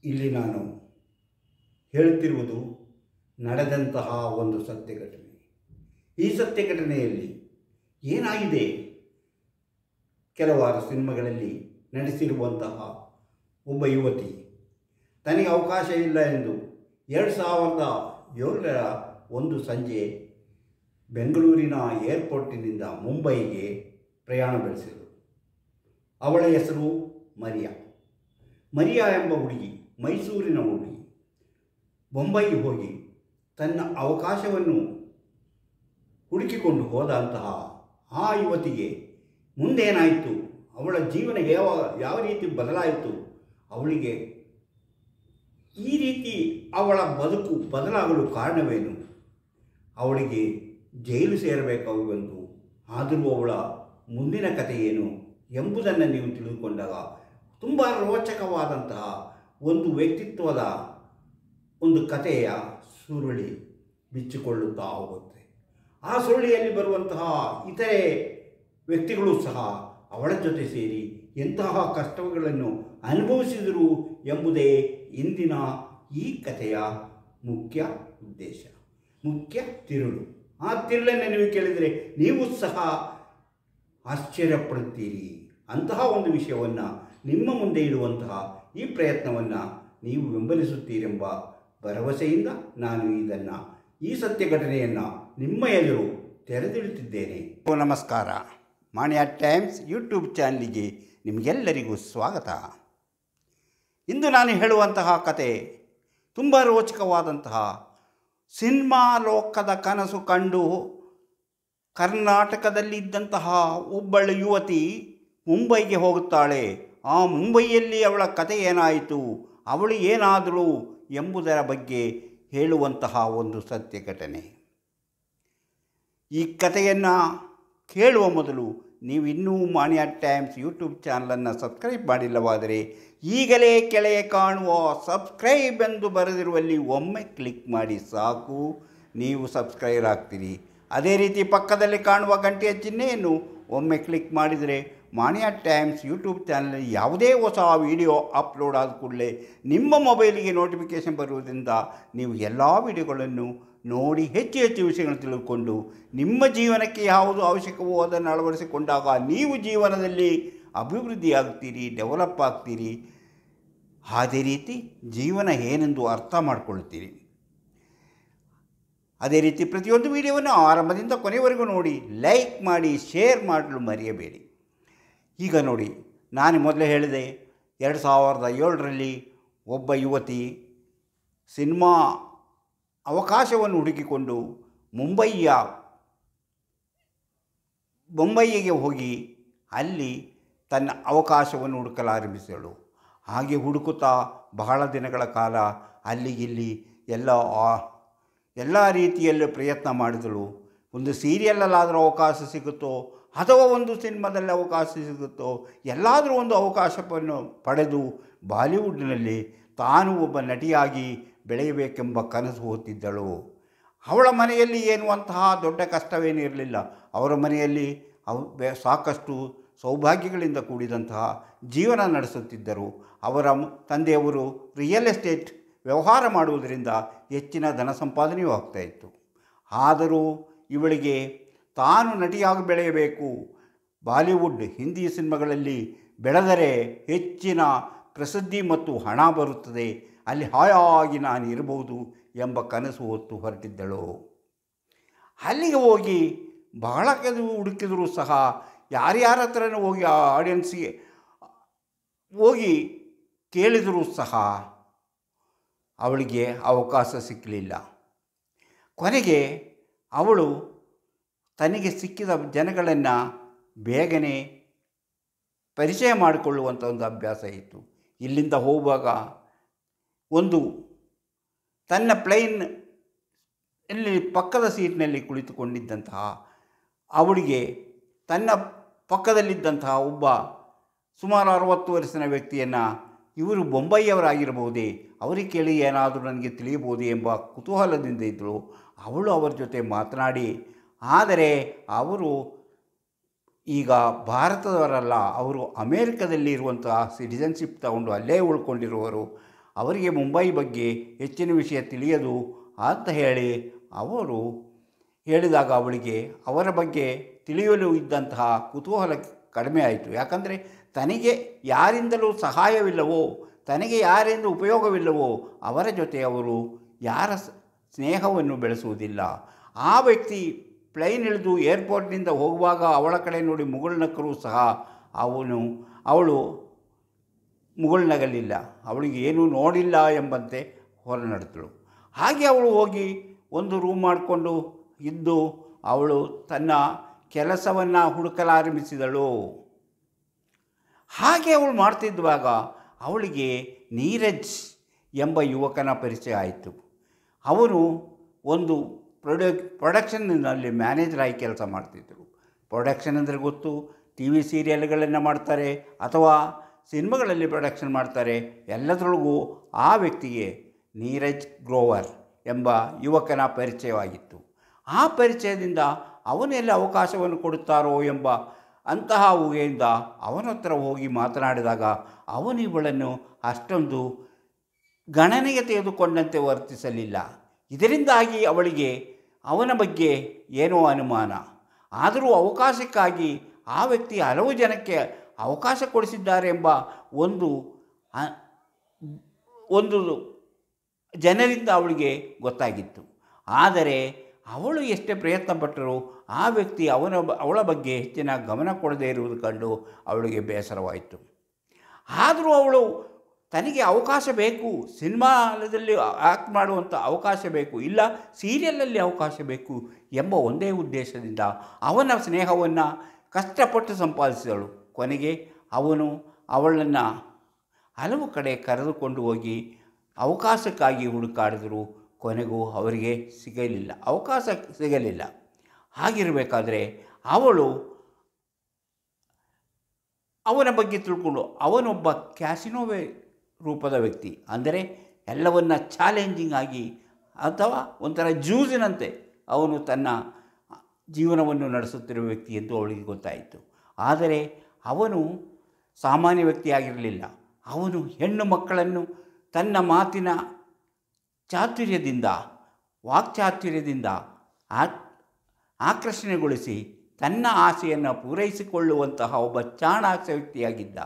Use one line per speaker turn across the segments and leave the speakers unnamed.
ಇಲ್ಲಿ ನಾನು ಹೇಳುತ್ತಿರುವುದು ನಡೆದಂತಹ ಒಂದು ಸತ್ಯ ಘಟನೆ. ಈ ಸತ್ಯ ಘಟನೆಯಲ್ಲಿ ಏನಾಗಿದೆ, ಕೆಲವಾರು ಸಿನಿಮಾಗಳಲ್ಲಿ ನಡೆಸಿರುವಂತಹ ಒಬ್ಬ ಯುವತಿ ತನಗೆ ಅವಕಾಶ ಇಲ್ಲ ಎಂದು 2007ರ ಒಂದು ಸಂಜೆ ಬೆಂಗಳೂರಿನ ಏರ್ಪೋರ್ಟಿನಿಂದ ಮುಂಬೈಗೆ ಪ್ರಯಾಣ ಬೆಳೆಸಿದರು. ಅವಳ ಹೆಸರು ಮರಿಯಾ ಎಂಬ ಹುಡುಗಿ, ಮೈಸೂರಿನ ಹುಡುಗಿ. ಮುಂಬೈಗೆ ಹೋಗಿ ತನ್ನ ಅವಕಾಶವನ್ನು ಹುಡುಕಿಕೊಂಡು ಹೋದಂತಹ ಆ ಯುವತಿಗೆ ಮುಂದೇನಾಯಿತು, ಅವಳ ಜೀವನ ಯಾವ ರೀತಿ ಬದಲಾಯಿತು, ಅವಳಿಗೆ ಈ ರೀತಿ ಅವಳ ಬದುಕು ಬದಲಾಗಲು ಕಾರಣವೇನು, ಅವಳಿಗೆ ಜೈಲು ಸೇರಬೇಕಾಗಿ ಬಂತು, ಆದರೂ ಅವಳ ಮುಂದಿನ ಕಥೆ ಏನು ಎಂಬುದನ್ನು ನೀವು ತಿಳಿದುಕೊಂಡಾಗ ತುಂಬ ರೋಚಕವಾದಂತಹ ಒಂದು ವ್ಯಕ್ತಿತ್ವದ ಒಂದು ಕಥೆಯ ಸುರುಳಿ ಬಿಚ್ಚಿಕೊಳ್ಳುತ್ತಾ ಹೋಗುತ್ತೆ. ಆ ಸುರುಳಿಯಲ್ಲಿ ಬರುವಂತಹ ಇತರೆ ವ್ಯಕ್ತಿಗಳು ಸಹ ಅವಳ ಜೊತೆ ಸೇರಿ ಎಂತಹ ಕಷ್ಟಗಳನ್ನು ಅನುಭವಿಸಿದರು ಎಂಬುದೇ ಇಂದಿನ ಈ ಕಥೆಯ ಮುಖ್ಯ ಉದ್ದೇಶ, ಮುಖ್ಯ ತಿರುಳು. ಆ ತಿರುಳನ್ನು ನೀವು ಕೇಳಿದರೆ ನೀವು ಸಹ ಆಶ್ಚರ್ಯಪಡುತ್ತೀರಿ. ಅಂತಹ ಒಂದು ವಿಷಯವನ್ನು ನಿಮ್ಮ ಮುಂದೆ ಇಡುವಂತಹ ಈ ಪ್ರಯತ್ನವನ್ನು ನೀವು ಬೆಂಬಲಿಸುತ್ತೀರೆಂಬ ಭರವಸೆಯಿಂದ ನಾನು ಈ ಸತ್ಯ ಘಟನೆಯನ್ನು ನಿಮ್ಮ ಎದುರು ತೆರೆದಿಡುತ್ತಿದ್ದೇನೆ. ನಮಸ್ಕಾರ. ಮಾಣಿಯ ಟೈಮ್ಸ್ ಯೂಟ್ಯೂಬ್ ಚಾನಲಿಗೆ ನಿಮಗೆಲ್ಲರಿಗೂ ಸ್ವಾಗತ. ಇಂದು ನಾನು ಹೇಳುವಂತಹ ಕತೆ ತುಂಬ ರೋಚಕವಾದಂತಹ, ಸಿನಿಮಾ ಲೋಕದ ಕನಸು ಕಂಡು ಕರ್ನಾಟಕದಲ್ಲಿದ್ದಂತಹ ಒಬ್ಬಳು ಯುವತಿ ಮುಂಬೈಗೆ ಹೋಗುತ್ತಾಳೆ. ಆ ಮುಂಬೈಯಲ್ಲಿ ಅವಳ ಕತೆ ಏನಾಯಿತು, ಅವಳು ಏನಾದಳು ಎಂಬುದರ ಬಗ್ಗೆ ಹೇಳುವಂತಹ ಒಂದು ಸತ್ಯ ಘಟನೆ. ಈ ಕಥೆಯನ್ನು ಕೇಳುವ ಮೊದಲು ನೀವು ಇನ್ನೂ ಮಾಣಿಯ ಟೈಮ್ಸ್ ಯೂಟ್ಯೂಬ್ ಚಾನಲನ್ನು ಸಬ್ಸ್ಕ್ರೈಬ್ ಮಾಡಿಲ್ಲವಾದರೆ ಈಗಲೇ ಕೆಳಗೆ ಕಾಣುವ ಸಬ್ಸ್ಕ್ರೈಬ್ ಎಂದು ಬರೆದಿರುವಲ್ಲಿ ಒಮ್ಮೆ ಕ್ಲಿಕ್ ಮಾಡಿ ಸಾಕು, ನೀವು ಸಬ್ಸ್ಕ್ರೈಬ್ ಆಗ್ತೀರಿ. ಅದೇ ರೀತಿ ಪಕ್ಕದಲ್ಲಿ ಕಾಣುವ ಗಂಟೆಯ ಚಿಹ್ನೆಯನ್ನು ಒಮ್ಮೆ ಕ್ಲಿಕ್ ಮಾಡಿದರೆ ಮಾಣಿಯ ಟೈಮ್ಸ್ ಯೂಟ್ಯೂಬ್ ಚಾನಲ್ ಯಾವುದೇ ಹೊಸ ವಿಡಿಯೋ ಅಪ್ಲೋಡ್ ಆದ ಕೂಡಲೇ ನಿಮ್ಮ ಮೊಬೈಲಿಗೆ ನೋಟಿಫಿಕೇಷನ್ ಬರುವುದರಿಂದ ನೀವು ಎಲ್ಲ ವಿಡಿಯೋಗಳನ್ನು ನೋಡಿ ಹೆಚ್ಚು ಹೆಚ್ಚು ವಿಷಯಗಳನ್ನು ತಿಳಿದುಕೊಂಡು ನಿಮ್ಮ ಜೀವನಕ್ಕೆ ಯಾವುದು ಅವಶ್ಯಕವೋ ಅದನ್ನು ಅಳವಡಿಸಿಕೊಂಡಾಗ ನೀವು ಜೀವನದಲ್ಲಿ ಅಭಿವೃದ್ಧಿಯಾಗ್ತೀರಿ, ಡೆವಲಪ್ ಆಗ್ತೀರಿ. ಅದೇ ರೀತಿ ಜೀವನ ಏನೆಂದು ಅರ್ಥ ಮಾಡಿಕೊಳ್ಳುತ್ತೀರಿ. ಅದೇ ರೀತಿ ಪ್ರತಿಯೊಂದು ವಿಡಿಯೋವನ್ನು ಆರಂಭದಿಂದ ಕೊನೆವರೆಗೂ ನೋಡಿ, ಲೈಕ್ ಮಾಡಿ, ಶೇರ್ ಮಾಡಲು ಮರೆಯಬೇಡಿ. ಈಗ ನೋಡಿ, ನಾನು ಮೊದಲೇ ಹೇಳಿದೆ, 2007ರಲ್ಲಿ ಒಬ್ಬ ಯುವತಿ ಸಿನಿಮಾ ಅವಕಾಶವನ್ನು ಹುಡುಕಿಕೊಂಡು ಮುಂಬೈಗೆ ಹೋಗಿ ಅಲ್ಲಿ ತನ್ನ ಅವಕಾಶವನ್ನು ಹುಡುಕಲಾರಂಭಿಸಿದಳು. ಹಾಗೆ ಹುಡುಕುತ್ತಾ ಬಹಳ ದಿನಗಳ ಕಾಲ ಅಲ್ಲಿಗಿಲ್ಲಿ ಎಲ್ಲ ರೀತಿಯಲ್ಲೂ ಪ್ರಯತ್ನ ಮಾಡಿದಳು. ಒಂದು ಸೀರಿಯಲಲ್ಲಾದರೂ ಅವಕಾಶ ಸಿಗುತ್ತೋ ಅಥವಾ ಒಂದು ಸಿನಿಮಾದಲ್ಲಿ ಅವಕಾಶ ಸಿಗುತ್ತೋ, ಎಲ್ಲಾದರೂ ಒಂದು ಅವಕಾಶವನ್ನು ಪಡೆದು ಬಾಲಿವುಡ್ನಲ್ಲಿ ತಾನು ಒಬ್ಬ ನಟಿಯಾಗಿ ಬೆಳೆಯಬೇಕೆಂಬ ಕನಸು ಹೊತ್ತಿದ್ದಳು. ಅವಳ ಮನೆಯಲ್ಲಿ ಎನ್ನುವಂತಹ ದೊಡ್ಡ ಕಷ್ಟವೇನೂ ಇರಲಿಲ್ಲ. ಅವರ ಮನೆಯಲ್ಲಿ ಸಾಕಷ್ಟು ಸೌಭಾಗ್ಯಗಳಿಂದ ಕೂಡಿದಂತಹ ಜೀವನ ನಡೆಸುತ್ತಿದ್ದರು. ಅವರ ತಂದೆಯವರು ರಿಯಲ್ ಎಸ್ಟೇಟ್ ವ್ಯವಹಾರ ಮಾಡುವುದರಿಂದ ಹೆಚ್ಚಿನ ಧನ ಸಂಪಾದನೆಯೂ ಆಗ್ತಾಯಿತ್ತು. ಆದರೂ ಇವಳಿಗೆ ತಾನು ನಟಿಯಾಗಿ ಬೆಳೆಯಬೇಕು, ಬಾಲಿವುಡ್ ಹಿಂದಿ ಸಿನಿಮಾಗಳಲ್ಲಿ ಬೆಳೆದರೆ ಹೆಚ್ಚಿನ ಪ್ರಸಿದ್ಧಿ ಮತ್ತು ಹಣ ಬರುತ್ತದೆ, ಅಲ್ಲಿ ಹಾಯಾಗಿ ನಾನು ಇರಬಹುದು ಎಂಬ ಕನಸು ಹೊತ್ತು ಹೊರಟಿದ್ದಳು. ಅಲ್ಲಿಗೆ ಹೋಗಿ ಬಹಳ ಹುಡುಕಿದರೂ ಸಹ ಯಾರ್ಯಾರ ಹತ್ರನೂ ಹೋಗಿ ಆಡಿಯನ್ಸ್ಗೆ ಹೋಗಿ ಕೇಳಿದರೂ ಸಹ ಅವಳಿಗೆ ಅವಕಾಶ ಸಿಕ್ಕಲಿಲ್ಲ. ಕೊನೆಗೆ ಅವಳು ತನಗೆ ಸಿಕ್ಕಿದ ಜನಗಳನ್ನು ಬೇಗನೆ ಪರಿಚಯ ಮಾಡಿಕೊಳ್ಳುವಂಥ ಒಂದು ಅಭ್ಯಾಸ ಇತ್ತು. ಇಲ್ಲಿಂದ ಹೋಗುವಾಗ ತನ್ನ ಪ್ಲೇನಲ್ಲಿ ಪಕ್ಕದ ಸೀಟ್ನಲ್ಲಿ ಕುಳಿತುಕೊಂಡಿದ್ದಂತಹ ಅವಳಿಗೆ ತನ್ನ ಪಕ್ಕದಲ್ಲಿದ್ದಂತಹ ಒಬ್ಬ ಸುಮಾರು 60 ವರ್ಷದ ವ್ಯಕ್ತಿಯನ್ನು, ಇವರು ಬೊಂಬೈಯವರಾಗಿರಬಹುದೇ, ಅವರಿಗೆ ಕೇಳಿ ಏನಾದರೂ ನನಗೆ ತಿಳಿಯಬಹುದೇ ಎಂಬ ಕುತೂಹಲದಿಂದ ಇದ್ದಳು. ಅವಳು ಅವರ ಜೊತೆ ಮಾತನಾಡಿ, ಆದರೆ ಅವರು ಈಗ ಭಾರತದವರಲ್ಲ, ಅವರು ಅಮೇರಿಕದಲ್ಲಿ ಇರುವಂತಹ ಸಿಟಿಜನ್ಶಿಪ್ ತಗೊಂಡು ಅಲ್ಲೇ ಉಳ್ಕೊಂಡಿರುವವರು. ಅವರಿಗೆ ಮುಂಬೈ ಬಗ್ಗೆ ಹೆಚ್ಚಿನ ವಿಷಯ ತಿಳಿಯದು ಅಂತ ಹೇಳಿ ಅವರು ಹೇಳಿದಾಗ ಅವಳಿಗೆ ಅವರ ಬಗ್ಗೆ ತಿಳಿಯಲು ಇದ್ದಂತಹ ಕುತೂಹಲ ಕಡಿಮೆ ಆಯಿತು. ಯಾಕಂದರೆ ತನಗೆ ಯಾರಿಂದಲೂ ಸಹಾಯವಿಲ್ಲವೋ, ತನಗೆ ಯಾರಿಂದ ಉಪಯೋಗವಿಲ್ಲವೋ ಅವರ ಜೊತೆ ಅವರು ಯಾರ ಸ್ನೇಹವನ್ನು ಬೆಳೆಸುವುದಿಲ್ಲ. ಆ ವ್ಯಕ್ತಿ ಪ್ಲೈನ್ ಇಳಿದು ಏರ್ಪೋರ್ಟ್ನಿಂದ ಹೋಗುವಾಗ ಅವಳ ಕಡೆ ನೋಡಿ ಮುಗುಳ್ನಕ್ಕರೂ ಸಹ ಅವಳು ಮುಗುಳ್ನಗಲಿಲ್ಲ. ಅವಳಿಗೆ ಏನೂ ನೋಡಿಲ್ಲ ಎಂಬಂತೆ ಹೊರನಡೆದಳು. ಹಾಗೆ ಅವಳು ಹೋಗಿ ಒಂದು ರೂಮ್ ಮಾಡಿಕೊಂಡು ಇದ್ದು ಅವಳು ತನ್ನ ಕೆಲಸವನ್ನು ಹುಡುಕಲಾರಂಭಿಸಿದಳು. ಹಾಗೆ ಅವಳು ಮಾಡ್ತಿದ್ದಾಗ ಅವಳಿಗೆ ನೀರಜ್ ಎಂಬ ಯುವಕನ ಪರಿಚಯ ಆಯಿತು. ಅವನು ಒಂದು ಪ್ರೊಡಕ್ಷನ್ನಲ್ಲಿ ಮ್ಯಾನೇಜರ್ ಆಗಿ ಕೆಲಸ ಮಾಡ್ತಿದ್ದರು. ಪ್ರೊಡಕ್ಷನ್ ಅಂದರೆ ಗೊತ್ತು, ಟಿ ವಿ ಸೀರಿಯಲ್ಗಳನ್ನು ಮಾಡ್ತಾರೆ ಅಥವಾ ಸಿನಿಮಾಗಳಲ್ಲಿ ಪ್ರೊಡಕ್ಷನ್ ಮಾಡ್ತಾರೆ. ಎಲ್ಲದರೊಳಗೂ ಆ ವ್ಯಕ್ತಿಗೆ ನೀರಜ್ ಗ್ರೋವರ್ ಎಂಬ ಯುವಕನ ಪರಿಚಯವಾಗಿತ್ತು. ಆ ಪರಿಚಯದಿಂದ ಅವನೆಲ್ಲ ಅವಕಾಶವನ್ನು ಕೊಡುತ್ತಾರೋ ಎಂಬ ಅಂತಹ ಊಹೆಯಿಂದ ಅವನ ಹತ್ರ ಹೋಗಿ ಮಾತನಾಡಿದಾಗ ಅವನು ಇವಳನ್ನು ಅಷ್ಟೊಂದು ಗಣನೆಗೆ ತೆಗೆದುಕೊಂಡಂತೆ ವರ್ತಿಸಲಿಲ್ಲ. ಇದರಿಂದಾಗಿ ಅವಳಿಗೆ ಅವನ ಬಗ್ಗೆ ಏನೋ ಅನುಮಾನ. ಆದರೂ ಅವಕಾಶಕ್ಕಾಗಿ ಆ ವ್ಯಕ್ತಿ ಹಲವು ಜನಕ್ಕೆ ಅವಕಾಶ ಕೊಡಿಸಿದ್ದಾರೆ ಎಂಬ ಒಂದು ಜನರಿಂದ ಅವಳಿಗೆ ಗೊತ್ತಾಗಿತ್ತು. ಆದರೆ ಅವಳು ಎಷ್ಟೇ ಪ್ರಯತ್ನ ಪಟ್ಟರೂ ಆ ವ್ಯಕ್ತಿ ಅವಳ ಬಗ್ಗೆ ಹೆಚ್ಚಿನ ಗಮನ ಕೊಡದೇ ಇರುವುದು ಕಂಡು ಅವಳಿಗೆ ಬೇಸರವಾಯಿತು. ಆದರೂ ಅವಳು ತನಗೆ ಅವಕಾಶ ಬೇಕು, ಸಿನಿಮಾದಲ್ಲಿ ಆ್ಯಕ್ಟ್ ಮಾಡುವಂಥ ಅವಕಾಶ ಬೇಕು, ಇಲ್ಲ ಸೀರಿಯಲಲ್ಲಿ ಅವಕಾಶ ಬೇಕು ಎಂಬ ಒಂದೇ ಉದ್ದೇಶದಿಂದ ಅವನ ಸ್ನೇಹವನ್ನು ಕಷ್ಟಪಟ್ಟು ಸಂಪಾದಿಸಿದಳು. ಕೊನೆಗೆ ಅವನು ಅವಳನ್ನು ಹಲವು ಕಡೆ ಕರೆದುಕೊಂಡು ಹೋಗಿ ಅವಕಾಶಕ್ಕಾಗಿ ಹುಡುಕಾಡಿದರು. ಕೊನೆಗೂ ಅವರಿಗೆ ಅವಕಾಶ ಸಿಗಲಿಲ್ಲ. ಹಾಗಿರಬೇಕಾದ್ರೆ ಅವಳು ಅವನ ಬಗ್ಗೆ ತಿಳ್ಕೊಂಡು ಅವನೊಬ್ಬ ಕ್ಯಾಸಿನೋವೇ ರೂಪದ ವ್ಯಕ್ತಿ, ಅಂದರೆ ಎಲ್ಲವನ್ನ ಚಾಲೆಂಜಿಂಗ್ ಆಗಿ ಅಥವಾ ಒಂಥರ ಜೂಜಿನಂತೆ ಅವನು ತನ್ನ ಜೀವನವನ್ನು ನಡೆಸುತ್ತಿರುವ ವ್ಯಕ್ತಿ ಎಂದು ಅವಳಿಗೆ ಗೊತ್ತಾಯಿತು. ಆದರೆ ಅವನು ಸಾಮಾನ್ಯ ವ್ಯಕ್ತಿಯಾಗಿರಲಿಲ್ಲ. ಅವನು ಹೆಣ್ಣು ಮಕ್ಕಳನ್ನು ತನ್ನ ಮಾತಿನ ಚಾತುರ್ಯದಿಂದ, ವಾಕ್ಚಾತುರ್ಯದಿಂದ ಆಕರ್ಷಣೆಗೊಳಿಸಿ ತನ್ನ ಆಸೆಯನ್ನು ಪೂರೈಸಿಕೊಳ್ಳುವಂತಹ ಒಬ್ಬ ಚಾಣಾಕ್ಷ ವ್ಯಕ್ತಿಯಾಗಿದ್ದ.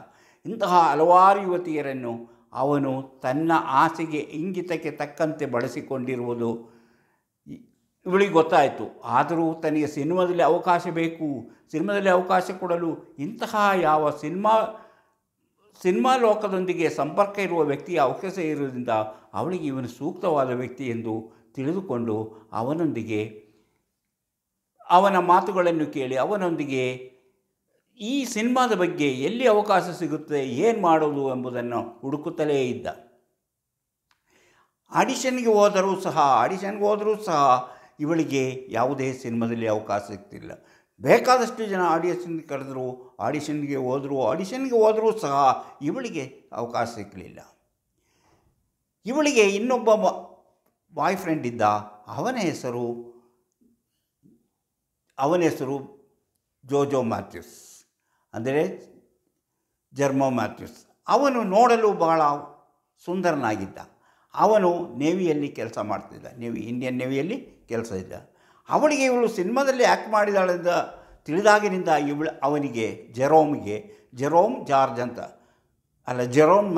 ಇಂತಹ ಹಲವಾರು ಯುವತಿಯರನ್ನು ಅವನು ತನ್ನ ಆಸೆಗೆ ಇಂಗಿತಕ್ಕೆ ತಕ್ಕಂತೆ ಬಳಸಿಕೊಂಡಿರುವುದು ಇವಳಿಗೆ ಗೊತ್ತಾಯಿತು. ಆದರೂ ತನಗೆ ಸಿನಿಮಾದಲ್ಲಿ ಅವಕಾಶ ಬೇಕು, ಸಿನಿಮಾದಲ್ಲಿ ಅವಕಾಶ ಕೊಡಲು ಇಂತಹ ಯಾವ ಸಿನಿಮಾ ಲೋಕದೊಂದಿಗೆ ಸಂಪರ್ಕ ಇರುವ ವ್ಯಕ್ತಿಯ ಅವಕಾಶ ಇರುವುದರಿಂದ ಅವಳಿಗೆ ಇವನು ಸೂಕ್ತವಾದ ವ್ಯಕ್ತಿ ಎಂದು ತಿಳಿದುಕೊಂಡು ಅವನೊಂದಿಗೆ ಅವನ ಮಾತುಗಳನ್ನು ಕೇಳಿ ಅವನೊಂದಿಗೆ ಈ ಸಿನಿಮಾದ ಬಗ್ಗೆ ಎಲ್ಲಿ ಅವಕಾಶ ಸಿಗುತ್ತೆ, ಏನು ಮಾಡೋದು ಎಂಬುದನ್ನು ಹುಡುಕುತ್ತಲೇ ಇದ್ದ. ಆಡಿಷನ್ಗೆ ಹೋದರೂ ಸಹ ಇವಳಿಗೆ ಯಾವುದೇ ಸಿನಿಮಾದಲ್ಲಿ ಅವಕಾಶ ಸಿಗ್ತಿಲ್ಲ. ಬೇಕಾದಷ್ಟು ಜನ ಆಡಿಷನ್ಗೆ ಹೋದರೂ ಸಹ ಇವಳಿಗೆ ಅವಕಾಶ ಸಿಗಲಿಲ್ಲ. ಇವಳಿಗೆ ಇನ್ನೊಬ್ಬ ಬಾಯ್ ಫ್ರೆಂಡ್ ಇದ್ದ. ಅವನ ಹೆಸರು ಜೋಜೋ ಮ್ಯಾಥ್ಯೂಸ್, ಅಂದರೆ ಜರ್ಮೋ ಮ್ಯಾಥ್ಯೂಸ್. ಅವನು ನೋಡಲು ಬಹಳ ಸುಂದರನಾಗಿದ್ದ. ಅವನು ನೇವಿಯಲ್ಲಿ ಕೆಲಸ ಮಾಡ್ತಿದ್ದ, ಇಂಡಿಯನ್ ನೇವಿಯಲ್ಲಿ ಕೆಲಸ ಇದ್ದ. ಅವಳಿಗೆ ಇವಳು ಸಿನಿಮಾದಲ್ಲಿ ಆ್ಯಕ್ಟ್ ಮಾಡಿದಾಳಿಂದ ತಿಳಿದಾಗಿನಿಂದ ಅವನಿಗೆ ಜೆರೋಮ್ ಜಾರ್ಜ್ ಅಂತ ಅಲ್ಲ, ಜೆರೋಮ್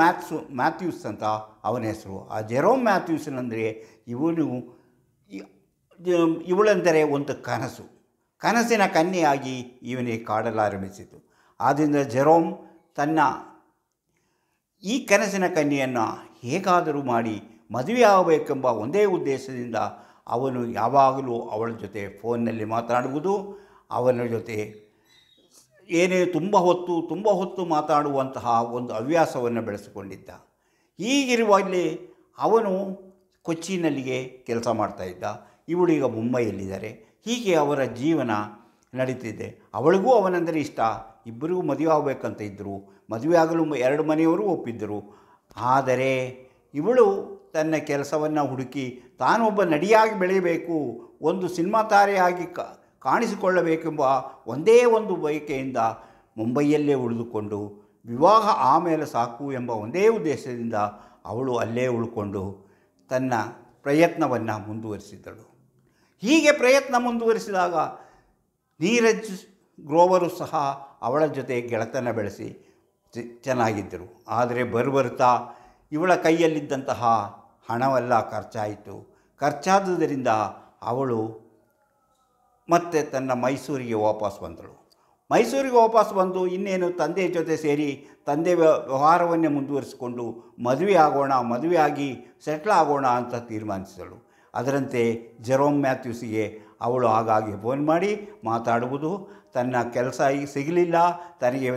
ಮ್ಯಾಥ್ಯೂಸ್ ಅಂತ ಅವನ ಹೆಸರು. ಆ ಜೆರೋಮ್ ಮ್ಯಾಥ್ಯೂಸ್ನಂದರೆ ಇವಳೆಂದರೆ ಒಂದು ಕನಸಿನ ಕನ್ಯೆಯಾಗಿ ಇವನಿಗೆ ಕಾಡಲಾರಂಭಿಸಿತು. ಆದ್ದರಿಂದ ಜೆರೋಮ್ ತನ್ನ ಈ ಕನಸಿನ ಕನ್ಯೆಯನ್ನು ಹೇಗಾದರೂ ಮಾಡಿ ಮದುವೆಯಾಗಬೇಕೆಂಬ ಒಂದೇ ಉದ್ದೇಶದಿಂದ ಅವನು ಯಾವಾಗಲೂ ಅವಳ ಜೊತೆ ಫೋನ್ನಲ್ಲಿ ಮಾತನಾಡುವುದು, ಅವನ ಜೊತೆ ಏನೇ ತುಂಬ ಹೊತ್ತು ಮಾತಾಡುವಂತಹ ಒಂದು ಹವ್ಯಾಸವನ್ನು ಬೆಳೆಸಿಕೊಂಡಿದ್ದ. ಹೀಗಿರುವಾಗಲೇ ಅವನು ಕೊಚ್ಚಿನಲ್ಲಿಗೆ ಕೆಲಸ ಮಾಡ್ತಾಯಿದ್ದ, ಇವಳೀಗ ಮುಂಬೈಯಲ್ಲಿದ್ದಾರೆ. ಹೀಗೆ ಅವರ ಜೀವನ ನಡೀತಿದೆ. ಅವಳಿಗೂ ಅವನೆಂದರೆ ಇಷ್ಟ, ಇಬ್ಬರಿಗೂ ಮದುವೆ ಆಗಬೇಕಂತ ಇದ್ದರು. ಮದುವೆ ಆಗಲು 2 ಮನೆಯವರು ಒಪ್ಪಿದ್ದರು. ಆದರೆ ಇವಳು ತನ್ನ ಕೆಲಸವನ್ನು ಹುಡುಕಿ ತಾನೊಬ್ಬ ನಡಿಯಾಗಿ ಬೆಳೆಯಬೇಕು, ಒಂದು ಸಿನಿಮಾ ತಾರೆಯಾಗಿ ಕಾಣಿಸಿಕೊಳ್ಳಬೇಕೆಂಬ ಒಂದೇ ಒಂದು ಬಯಕೆಯಿಂದ ಮುಂಬೈಯಲ್ಲೇ ಉಳಿದುಕೊಂಡು ವಿವಾಹ ಆಮೇಲೆ ಸಾಕು ಎಂಬ ಒಂದೇ ಉದ್ದೇಶದಿಂದ ಅವಳು ಅಲ್ಲೇ ಉಳ್ಕೊಂಡು ತನ್ನ ಪ್ರಯತ್ನವನ್ನು ಮುಂದುವರಿಸಿದಳು. ಹೀಗೆ ಪ್ರಯತ್ನ ಮುಂದುವರಿಸಿದಾಗ ನೀರಜ್ ಗ್ರೋವರು ಸಹ ಅವಳ ಜೊತೆ ಗೆಳೆತನ ಬೆಳೆಸಿ ಚೆನ್ನಾಗಿದ್ದರು. ಆದರೆ ಬರುತ್ತಾ ಇವಳ ಕೈಯಲ್ಲಿದ್ದಂತಹ ಹಣವೆಲ್ಲ ಖರ್ಚಾಯಿತು. ಖರ್ಚಾದುದರಿಂದ ಅವಳು ಮತ್ತೆ ತನ್ನ ಮೈಸೂರಿಗೆ ವಾಪಸ್ ಬಂದಳು. ಮೈಸೂರಿಗೆ ವಾಪಸ್ ಬಂದು ಇನ್ನೇನು ತಂದೆ ಜೊತೆ ಸೇರಿ ತಂದೆ ವ್ಯವಹಾರವನ್ನೇ ಮುಂದುವರಿಸಿಕೊಂಡು ಮದುವೆ ಆಗಿ ಸೆಟ್ಲ್ ಆಗೋಣ ಅಂತ ತೀರ್ಮಾನಿಸಿದಳು. ಅದರಂತೆ ಜೆರೋಮ್ ಮ್ಯಾಥ್ಯೂಸಿಗೆ ಅವಳು ಆಗಾಗ್ಗೆ ಫೋನ್ ಮಾಡಿ ಮಾತಾಡುವುದು, ತನ್ನ ಕೆಲಸ ಸಿಗಲಿಲ್ಲ, ತನಗೆ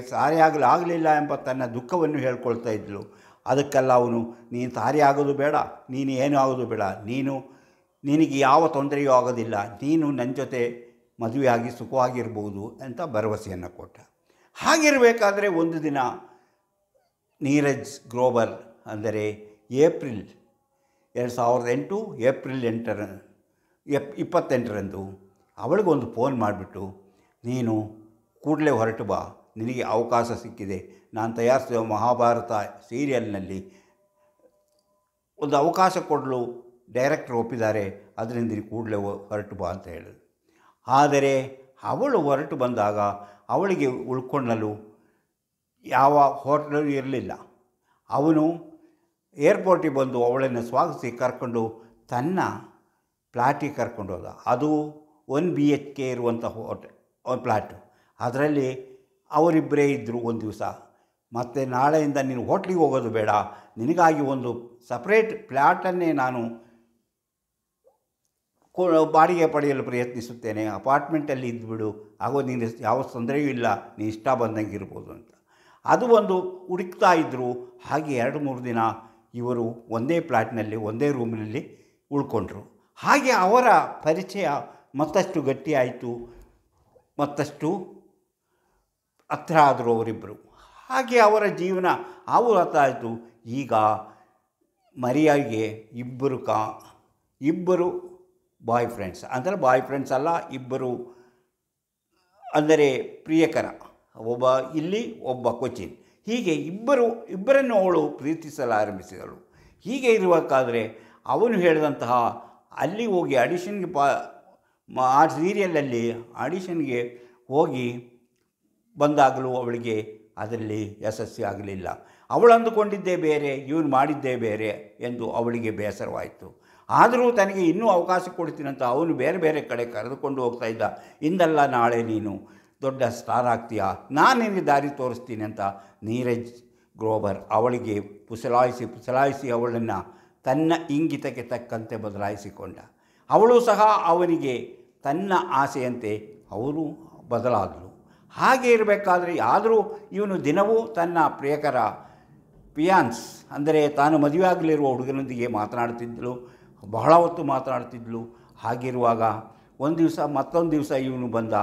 ಆಗಲಿಲ್ಲ ಎಂಬ ತನ್ನ ದುಃಖವನ್ನು ಹೇಳ್ಕೊಳ್ತಾ ಇದ್ದಳು. ಅದಕ್ಕೆಲ್ಲ ಅವನು, ನೀನು ತಾರಿ ಆಗೋದು ಬೇಡ, ನೀನು ಏನೂ ಆಗೋದು ಬೇಡ, ನಿನಗೆ ಯಾವ ತೊಂದರೆಯೂ ಆಗೋದಿಲ್ಲ, ನೀನು ನನ್ನ ಜೊತೆ ಮದುವೆಯಾಗಿ ಸುಖವಾಗಿರ್ಬೋದು ಅಂತ ಭರವಸೆಯನ್ನು ಕೊಟ್ಟ. ಹಾಗಿರಬೇಕಾದ್ರೆ ಒಂದು ದಿನ ನೀರಜ್ ಗ್ರೋವರ್ ಅಂದರೆ ಏಪ್ರಿಲ್ 2008 ಏಪ್ರಿಲ್ 28ರಂದು ಅವಳಿಗೊಂದು ಫೋನ್ ಮಾಡಿಬಿಟ್ಟು, ನೀನು ಕೂಡಲೇ ಹೊರಟು ಬಾ, ನಿನಗೆ ಅವಕಾಶ ಸಿಕ್ಕಿದೆ, ನಾನು ತಯಾರಿಸಿದ ಮಹಾಭಾರತ ಸೀರಿಯಲ್ನಲ್ಲಿ ಒಂದು ಅವಕಾಶ ಕೊಡಲು ಡೈರೆಕ್ಟ್ರ್ ಒಪ್ಪಿದ್ದಾರೆ, ಅದರಿಂದ ನೀನು ಕೂಡಲೇ ಹೊರಟು ಬಾ ಅಂತ ಹೇಳಿದ್ರು. ಆದರೆ ಅವಳು ಹೊರಟು ಬಂದಾಗ ಅವಳಿಗೆ ಉಳ್ಕೊಳ್ಳಲು ಯಾವ ಹೋಟೆಲು ಇರಲಿಲ್ಲ. ಅವನು ಏರ್ಪೋರ್ಟಿಗೆ ಬಂದು ಅವಳನ್ನು ಸ್ವಾಗತಿಸಿ ಕರ್ಕೊಂಡು ತನ್ನ ಫ್ಲ್ಯಾಟಿಗೆ ಕರ್ಕೊಂಡು ಹೋದ. ಅದು 1 BHK ಇರುವಂಥ ಫ್ಲ್ಯಾಟು. ಅದರಲ್ಲಿ ಅವರಿಬ್ಬರೇ ಇದ್ದರು ಒಂದು ದಿವಸ. ಮತ್ತು ನಾಳೆಯಿಂದ ನೀನು ಹೋಟ್ಲಿಗೆ ಹೋಗೋದು ಬೇಡ, ನಿನಗಾಗಿ ಒಂದು ಸಪ್ರೇಟ್ ಫ್ಲ್ಯಾಟನ್ನೇ ನಾನು ಬಾಡಿಗೆ ಪಡೆಯಲು ಪ್ರಯತ್ನಿಸುತ್ತೇನೆ, ಅಪಾರ್ಟ್ಮೆಂಟಲ್ಲಿ ಇದ್ದುಬಿಡು, ಆಗೋ ನೀನು ಯಾವ ತೊಂದರೆಯೂ ಇಲ್ಲ, ನೀನು ಇಷ್ಟ ಬಂದಂಗೆ ಇರ್ಬೋದು ಅಂತ. ಅದು ಒಂದು ಹುಡುಕ್ತಾ ಇದ್ದರು. ಹಾಗೆ 2-3 ದಿನ ಇವರು ಒಂದೇ ಫ್ಲ್ಯಾಟ್ನಲ್ಲಿ ಒಂದೇ ರೂಮಿನಲ್ಲಿ ಉಳ್ಕೊಂಡ್ರು. ಹಾಗೆ ಅವರ ಪರಿಚಯ ಮತ್ತಷ್ಟು ಗಟ್ಟಿಯಾಯಿತು, ಮತ್ತಷ್ಟು ಹತ್ರ ಆದರು ಅವರಿಬ್ಬರು. ಹಾಗೆ ಅವರ ಜೀವನ ಆಯಿತು. ಈಗ ಮರಿಯಾಗೆ ಇಬ್ಬರು ಬಾಯ್ ಫ್ರೆಂಡ್ಸ್, ಅಂದರೆ ಬಾಯ್ ಫ್ರೆಂಡ್ಸ್ ಅಲ್ಲ, ಇಬ್ಬರು ಅಂದರೆ ಪ್ರಿಯಕರ, ಒಬ್ಬ ಇಲ್ಲಿ ಒಬ್ಬ ಕೊಚ್ಚಿನ್. ಹೀಗೆ ಇಬ್ಬರನ್ನು ಅವಳು ಪ್ರೀತಿಸಲಾರಂಭಿಸಿದಳು. ಹೀಗೆ ಇರಬೇಕಾದ್ರೆ ಅವನು ಹೇಳಿದಂತಹ ಅಲ್ಲಿ ಹೋಗಿ ಆಡಿಷನ್ಗೆ ಆ ಸೀರಿಯಲಲ್ಲಿ ಆಡಿಷನ್ಗೆ ಹೋಗಿ ಬಂದಾಗಲೂ ಅವಳಿಗೆ ಅದರಲ್ಲಿ ಯಶಸ್ವಿ ಆಗಲಿಲ್ಲ. ಅವಳು ಅಂದುಕೊಂಡಿದ್ದೇ ಬೇರೆ, ಇವನು ಮಾಡಿದ್ದೇ ಬೇರೆ ಎಂದು ಅವಳಿಗೆ ಬೇಸರವಾಯಿತು. ಆದರೂ ತನಗೆ ಇನ್ನೂ ಅವಕಾಶ ಕೊಡ್ತೀನಂತ ಅವನು ಬೇರೆ ಬೇರೆ ಕಡೆ ಕರೆದುಕೊಂಡು ಹೋಗ್ತಾ ಇದ್ದ. ಇಂದಲ್ಲ ನಾಳೆ ನೀನು ದೊಡ್ಡ ಸ್ಟಾರ್ ಆಗ್ತೀಯಾ, ನಾನು ನಿನಗೆ ದಾರಿ ತೋರಿಸ್ತೀನಿ ಅಂತ ನೀರಜ್ ಗ್ರೋವರ್ ಅವಳಿಗೆ ಪುಸಲಾಯಿಸಿ ಅವಳನ್ನು ತನ್ನ ಇಂಗಿತಕ್ಕೆ ತಕ್ಕಂತೆ ಬದಲಾಯಿಸಿಕೊಂಡ. ಅವಳು ಸಹ ಅವನಿಗೆ ತನ್ನ ಆಸೆಯಂತೆ ಅವರು ಬದಲಾದಳು. ಹಾಗೆ ಇರಬೇಕಾದ್ರೆ ಆದರೂ ಇವನು ದಿನವೂ ತನ್ನ ಪ್ರಿಯಕರ ಪಿಯಾನ್ಸ್ ಅಂದರೆ ತಾನು ಮದುವೆ ಆಗಲಿರುವ ಹುಡುಗನೊಂದಿಗೆ ಮಾತನಾಡ್ತಿದ್ದಳು, ಬಹಳ ಹೊತ್ತು ಮಾತನಾಡ್ತಿದ್ಳು. ಹಾಗಿರುವಾಗ ಮತ್ತೊಂದು ದಿವಸ ಇವನು ಬಂದ,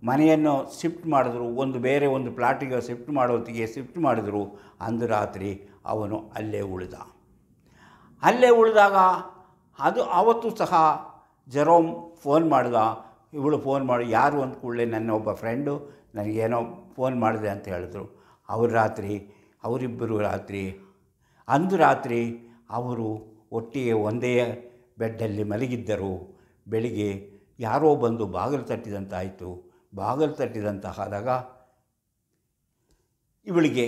ಮನೆಯನ್ನು ಶಿಫ್ಟ್ ಮಾಡಿದ್ರು, ಬೇರೆ ಒಂದು ಫ್ಲ್ಯಾಟಿಗೆ ಶಿಫ್ಟ್ ಮಾಡಿದ್ರು. ಅಂದು ರಾತ್ರಿ ಅವನು ಅಲ್ಲೇ ಉಳಿದಾಗ ಆವತ್ತು ಸಹ ಜೆರೋಮ್ ಫೋನ್ ಮಾಡ್ದ. ಇವಳು ಫೋನ್ ಮಾಡಿ ಯಾರು ಅಂದ ಕೂಡಲೇ ನನ್ನ ಒಬ್ಬ ಫ್ರೆಂಡು ನನಗೇನೋ ಫೋನ್ ಮಾಡಿದೆ ಅಂತ ಹೇಳಿದ್ರು. ಅವರಿಬ್ಬರು ಅಂದು ರಾತ್ರಿ ಅವರು ಒಟ್ಟಿಗೆ ಒಂದೇ ಬೆಡ್ಡಲ್ಲಿ ಮಲಗಿದ್ದರು. ಬೆಳಿಗ್ಗೆ ಯಾರೋ ಬಂದು ಬಾಗಿಲು ತಟ್ಟಿದಂತಾಯಿತು. ಬಾಗಿಲು ತಟ್ಟಿದಂತಾದಾಗ ಇವಳಿಗೆ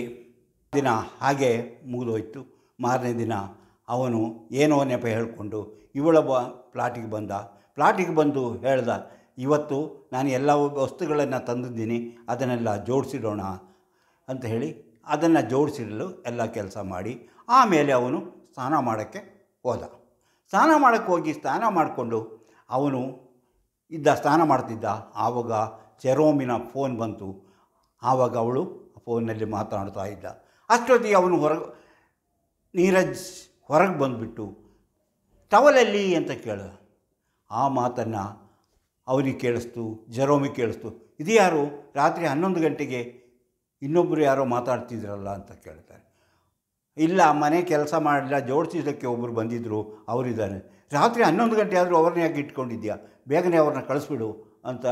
ದಿನ ಹಾಗೆ ಮುಗಿದೋಯ್ತು. ಮಾರನೇ ದಿನ ಅವನು ಏನೋ ನೆಪ ಹೇಳಿಕೊಂಡು ಇವಳ ಫ್ಲಾಟಿಗೆ ಬಂದು ಹೇಳ್ದ, ಇವತ್ತು ನಾನು ಎಲ್ಲ ವಸ್ತುಗಳನ್ನು ತಂದಿದ್ದೀನಿ, ಅದನ್ನೆಲ್ಲ ಜೋಡಿಸಿಡೋಣ ಅಂತ ಹೇಳಿ ಅದನ್ನು ಜೋಡಿಸಿಡಲು ಎಲ್ಲ ಕೆಲಸ ಮಾಡಿ ಆಮೇಲೆ ಅವನು ಸ್ನಾನ ಮಾಡೋಕ್ಕೆ ಹೋದ. ಸ್ನಾನ ಮಾಡಿಕೊಂಡು ಅವನು ಸ್ನಾನ ಮಾಡ್ತಿದ್ದ. ಆವಾಗ ಜೆರೋಮಿನ ಫೋನ್ ಬಂತು. ಆವಾಗ ಅವಳು ಫೋನ್ನಲ್ಲಿ ಮಾತನಾಡ್ತಾ ಇದ್ದ. ಅಷ್ಟೊತ್ತಿಗೆ ಅವನು ನೀರಜ್ ಹೊರಗೆ ಬಂದುಬಿಟ್ಟು ಟವಲಲ್ಲಿ ಅಂತ ಕೇಳಿದ. ಆ ಮಾತನ್ನು ಅವನಿಗೆ ಕೇಳಿಸ್ತು, ಜೆರೋಮಿಗೆ ಕೇಳಿಸ್ತು. ಇದು ಯಾರು ರಾತ್ರಿ 11 ಗಂಟೆಗೆ ಇನ್ನೊಬ್ಬರು ಯಾರೋ ಮಾತಾಡ್ತಿದ್ರಲ್ಲ ಅಂತ ಕೇಳ್ತಾರೆ. ಇಲ್ಲ, ಮನೆ ಕೆಲಸ ಮಾಡಲಿಲ್ಲ, ಜೋಡಿಸಿದ್ದಕ್ಕೆ ಒಬ್ಬರು ಬಂದಿದ್ದರು, ಅವರಿದ್ದಾರೆ. ರಾತ್ರಿ 11 ಗಂಟೆ ಆದರೂ ಅವ್ರನ್ನ ಯಾಕೆ ಇಟ್ಕೊಂಡಿದ್ಯಾ, ಬೇಗನೆ ಅವ್ರನ್ನ ಕಳಿಸ್ಬಿಡು ಅಂತ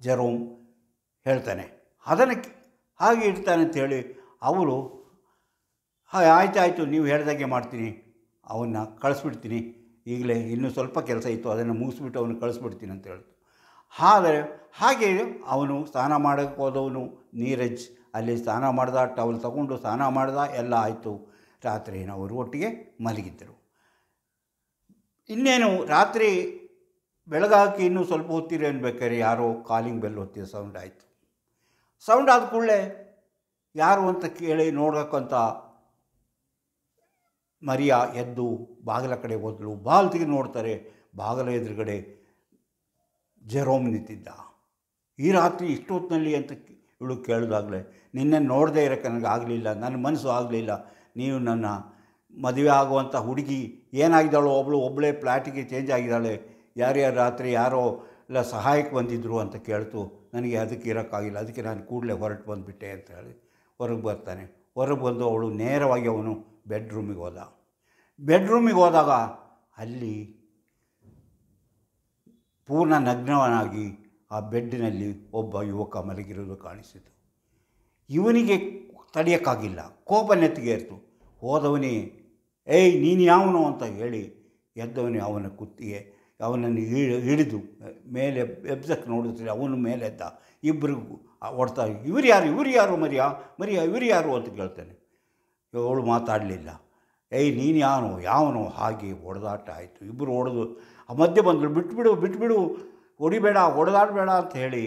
ಜೆರೋಮ್ ಹೇಳ್ತಾನೆ. ಅದನ್ನು ಹಾಗೆ ಇಡ್ತಾನೆ ಅಂಥೇಳಿ ಅವಳು ಹಾಂ ಆಯಿತು ನೀವು ಹೇಳ್ದಾಗೆ ಮಾಡ್ತೀನಿ, ಅವನ್ನ ಕಳಿಸ್ಬಿಡ್ತೀನಿ, ಈಗಲೇ ಇನ್ನೂ ಸ್ವಲ್ಪ ಕೆಲಸ ಇತ್ತು ಅದನ್ನು ಮುಗಿಸ್ಬಿಟ್ಟು ಅವನು ಕಳಿಸ್ಬಿಡ್ತೀನಿ ಅಂತ ಹೇಳಿದ್ರು. ಆದರೆ ಹಾಗೆ ಅವನು ಸ್ನಾನ ಮಾಡೋಕ್ಕೆ ಹೋದವನು ನೀರಜ್ ಅಲ್ಲಿ ಸ್ನಾನ ಮಾಡ್ದ, ಟವಲ್ ತಗೊಂಡು ಸ್ನಾನ ಮಾಡ್ದ, ಎಲ್ಲ ಆಯಿತು. ರಾತ್ರಿ ಅವರು ಒಟ್ಟಿಗೆ ಮಲಗಿದ್ದರು. ಇನ್ನೇನು ರಾತ್ರಿ ಬೆಳಗಾಕಿ ಇನ್ನೂ ಸ್ವಲ್ಪ ಹೊತ್ತಿರ ಅನ್ಬೇಕಾದ್ರೆ ಯಾರೋ ಕಾಲಿಂಗ್ ಬೆಲ್ ಹೊತ್ತಿದ ಸೌಂಡ್ ಆಯಿತು. ಸೌಂಡ್ ಆದ ಕೂಡಲೇ ಯಾರು ಅಂತ ಕೇಳಿ ನೋಡೋಕ್ಕಂತ ಮರಿಯಾ ಎದ್ದು ಬಾಗಿಲ ಕಡೆ ಹೋದಳು. ಬಾಗಿಲಿಗೆ ನೋಡ್ತಾರೆ, ಬಾಗಿಲ ಎದುರುಗಡೆ ಜೆರೋಮ್ ನಿಂತಿದ್ದ. ಈ ರಾತ್ರಿ ಇಷ್ಟೊತ್ತಿನಲ್ಲಿ ಅಂತ ಇವಳು ಕೇಳಿದಾಗಲೇ, ನಿನ್ನೆ ನೋಡದೇ ಇರೋಕ್ಕೆ ನನಗೆ ಆಗಲಿಲ್ಲ, ನನ್ನ ಮನಸ್ಸು ಆಗಲಿಲ್ಲ, ನೀವು ನನ್ನ ಮದುವೆ ಆಗುವಂಥ ಹುಡುಗಿ ಏನಾಗಿದ್ದಾಳೋ ಒಬ್ಬಳೇ ಫ್ಲ್ಯಾಟಿಗೆ ಚೇಂಜ್ ಆಗಿದ್ದಾಳೆ, ಯಾರ್ಯಾರು ರಾತ್ರಿ ಯಾರೋ ಎಲ್ಲ ಸಹಾಯಕ್ಕೆ ಬಂದಿದ್ದರು ಅಂತ ಕೇಳ್ತು. ನನಗೆ ಅದಕ್ಕೆ ಇರೋಕ್ಕಾಗಿಲ್ಲ, ಅದಕ್ಕೆ ನಾನು ಕೂಡಲೇ ಹೊರಟು ಬಂದುಬಿಟ್ಟೆ ಅಂತ ಹೇಳಿ ಹೊರಗೆ ಬರ್ತಾನೆ. ಹೊರಗೆ ಬಂದು ಅವಳು ನೇರವಾಗಿ ಅವನು ಬೆಡ್ರೂಮಿಗೆ ಹೋದ. ಬೆಡ್ರೂಮಿಗೆ ಹೋದಾಗ ಅಲ್ಲಿ ಪೂರ್ಣ ನಗ್ನವನಾಗಿ ಆ ಬೆಡ್ಡಿನಲ್ಲಿ ಒಬ್ಬ ಯುವಕ ಮಲಗಿರೋದು ಕಾಣಿಸಿತು. ಇವನಿಗೆ ತಡೆಯೋಕ್ಕಾಗಿಲ್ಲ, ಕೋಪ ನೆತ್ತಿಗೇರ್ತು. ಹೋದವನೇ, ಏಯ್ ನೀನು ಯಾವನು ಅಂತ ಹೇಳಿ ಎದ್ದವನೇ ಅವನ ಕುತ್ತಿಗೆ ಅವನನ್ನು ಹಿಡಿದು ಮೇಲೆ ಎಬ್ಸಕ್ಕೆ ನೋಡಿದ್ರೆ ಅವನು ಮೇಲೆ ಎದ್ದ. ಇಬ್ಬರಿಗೂ ಹೊಡ್ತಾ, ಇವರು ಯಾರು ಮರಿಯಾ ಇವರು ಯಾರು ಅಂತ ಕೇಳ್ತಾನೆ. ಅವಳು ಮಾತಾಡಲಿಲ್ಲ. ಏಯ್ ನೀನು ಯಾವನೋ ಹಾಗೆ ಹೊಡೆದಾಟ ಆಯಿತು. ಇಬ್ಬರು ಹೊಡೆದು ಆ ಮಧ್ಯೆ ಬಂದರು, ಬಿಟ್ಬಿಡು ಹೊಡಿಬೇಡ, ಹೊಡೆದಾಡಬೇಡ ಅಂತ ಹೇಳಿ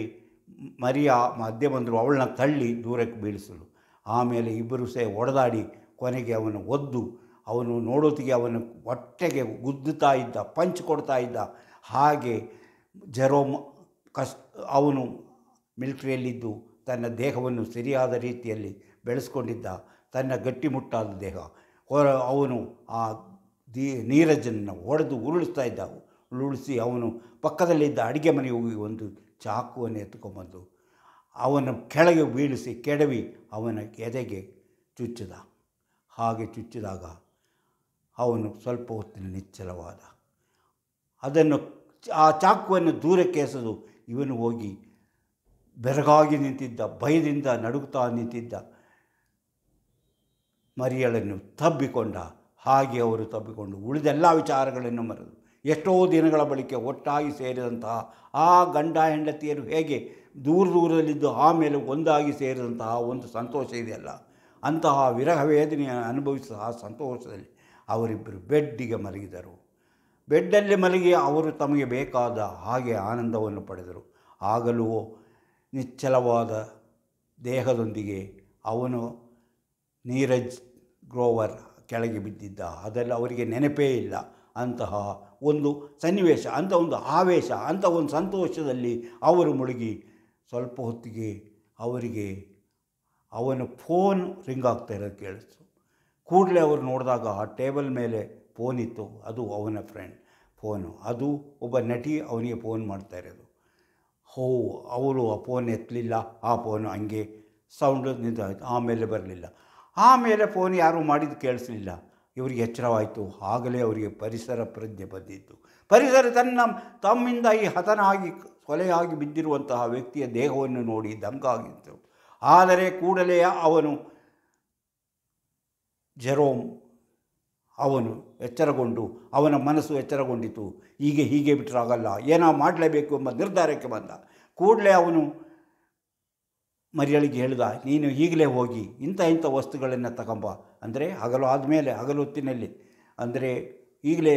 ಮರಿಯಾ ಮಧ್ಯೆ ಬಂದರು. ಅವಳನ್ನ ತಳ್ಳಿ ದೂರಕ್ಕೆ ಬೀಳಿಸಲು. ಆಮೇಲೆ ಇಬ್ಬರು ಹೊಡೆದಾಡಿ ಕೊನೆಗೆ ಅವನು ಒದ್ದು ಅವನು ನೋಡೋತಿಗೆ ಅವನ ಹೊಟ್ಟೆಗೆ ಗುದ್ದುತ್ತಾ ಇದ್ದ, ಪಂಚ್ ಕೊಡ್ತಾ ಇದ್ದ. ಹಾಗೆ ಜೆರೋಮ್ ಅವನು ಮಿಲಿಟ್ರಿಯಲ್ಲಿದ್ದು ತನ್ನ ದೇಹವನ್ನು ಸರಿಯಾದ ರೀತಿಯಲ್ಲಿ ಬೆಳೆಸ್ಕೊಂಡಿದ್ದ, ತನ್ನ ಗಟ್ಟಿಮುಟ್ಟಾದ ದೇಹ. ಅವನು ಆ ನೀರಜನ್ನು ಹೊಡೆದು ಉರುಳಿಸಿ ಅವನು ಪಕ್ಕದಲ್ಲಿದ್ದ ಅಡುಗೆ ಮನೆಗೆ ಹೋಗಿ ಒಂದು ಚಾಕುವನ್ನು ಎತ್ಕೊಂಬಂದು ಅವನ ಕೆಳಗೆ ಬೀಳಿಸಿ ಕೆಡವಿ ಅವನ ಎದೆಗೆ ಚುಚ್ಚಿದ. ಹಾಗೆ ಚುಚ್ಚಿದಾಗ ಅವನು ಸ್ವಲ್ಪ ಹೊತ್ತಿನ ನಿಶ್ಚಲವಾದ. ಅದನ್ನು ಆ ಚಾಕುವನ್ನು ದೂರಕ್ಕೆ ಎಸೆದು ಇವನು ಹೋಗಿ ಬೆರಗಾಗಿ ನಿಂತಿದ್ದ, ಭಯದಿಂದ ನಡುಗುತ್ತಾ ನಿಂತಿದ್ದ ಮರಿಯಳನ್ನು ತಬ್ಬಿಕೊಂಡ. ಹಾಗೆ ಅವರು ತಬ್ಬಿಕೊಂಡು ಉಳಿದೆಲ್ಲ ವಿಚಾರಗಳನ್ನು ಮರೆತು ಎಷ್ಟೋ ದಿನಗಳ ಬಳಿಕ ಒಟ್ಟಾಗಿ ಸೇರಿದಂತಹ ಆ ಗಂಡ ಹೆಂಡತಿಯರು ಹೇಗೆ ದೂರದಲ್ಲಿದ್ದು ಆಮೇಲೆ ಒಂದಾಗಿ ಸೇರಿದಂತಹ ಒಂದು ಸಂತೋಷ ಇದೆಯಲ್ಲ, ಅಂತಹ ವಿರಹ ವೇದನೆಯ ಅನುಭವಿಸಿದ ಆ ಸಂತೋಷದಲ್ಲಿ ಅವರಿಬ್ಬರು ಬೆಡ್ಡಿಗೆ ಮಲಗಿದರು. ಬೆಡ್ಡಲ್ಲಿ ಮಲಗಿ ಅವರು ತಮಗೆ ಬೇಕಾದ ಹಾಗೆ ಆನಂದವನ್ನು ಪಡೆದರು. ಆಗಲೂ ನಿಶ್ಚಲವಾದ ದೇಹದೊಂದಿಗೆ ಅವನು ನೀರಜ್ ಗ್ರೋವರ್ ಕೆಳಗೆ ಬಿದ್ದಿದ್ದ. ಅದೆಲ್ಲ ಅವರಿಗೆ ನೆನಪೇ ಇಲ್ಲ. ಅಂತಹ ಒಂದು ಸನ್ನಿವೇಶ, ಅಂಥ ಒಂದು ಆವೇಶ, ಅಂಥ ಒಂದು ಸಂತೋಷದಲ್ಲಿ ಅವರು ಮುಳುಗಿ ಸ್ವಲ್ಪ ಹೊತ್ತಿಗೆ ಅವರಿಗೆ ಅವನ ಫೋನ್ ರಿಂಗ್ ಆಗ್ತಾ ಇರೋದು ಕೇಳಿಸ್ತು. ಕೂಡಲೇ ಅವರು ನೋಡಿದಾಗ ಆ ಟೇಬಲ್ ಮೇಲೆ ಫೋನ್ ಇತ್ತು. ಅದು ಅವನ ಫ್ರೆಂಡ್ ಫೋನು. ಅದು ಒಬ್ಬ ನಟಿ ಅವನಿಗೆ ಫೋನ್ ಮಾಡ್ತಾ ಇರೋದು. ಅವರು ಆ ಫೋನ್ ಎತ್ತಲಿಲ್ಲ. ಆ ಫೋನು ಹಂಗೆ ಸೌಂಡು ನಿಂತಾಯಿತು. ಆಮೇಲೆ ಬರಲಿಲ್ಲ. ಆಮೇಲೆ ಫೋನ್ ಯಾರೂ ಮಾಡಿದ್ದು ಕೇಳಿಸಲಿಲ್ಲ. ಇವರಿಗೆ ಎಚ್ಚರವಾಯಿತು. ಆಗಲೇ ಅವರಿಗೆ ಪರಿಸರ ಪ್ರಜ್ಞೆ ಬಂದಿತ್ತು. ಪರಿಸರ ತಮ್ಮಿಂದ ಈ ಹತನಾಗಿ ಕೊಲೆಯಾಗಿ ಬಿದ್ದಿರುವಂತಹ ವ್ಯಕ್ತಿಯ ದೇಹವನ್ನು ನೋಡಿ ದಂಗಾಗಿತ್ತು. ಆದರೆ ಕೂಡಲೇ ಅವನು ಜೆರೋಮ್ ಅವನು ಎಚ್ಚರಗೊಂಡು ಅವನ ಮನಸ್ಸು ಎಚ್ಚರಗೊಂಡಿತು. ಹೀಗೆ ಬಿಟ್ಟರಾಗಲ್ಲ, ಏನೋ ಮಾಡಲೇಬೇಕು ಎಂಬ ನಿರ್ಧಾರಕ್ಕೆ ಬಂದ. ಕೂಡಲೇ ಅವನು ಮರಿಯಳಿಗೆ ಹೇಳಿದ, ನೀನು ಈಗಲೇ ಹೋಗಿ ಇಂಥ ವಸ್ತುಗಳನ್ನು ತಗೊಂಬ, ಅಂದರೆ ಹಗಲು ಆದಮೇಲೆ ಹಗಲು ಹೊತ್ತಿನಲ್ಲಿ, ಅಂದರೆ ಈಗಲೇ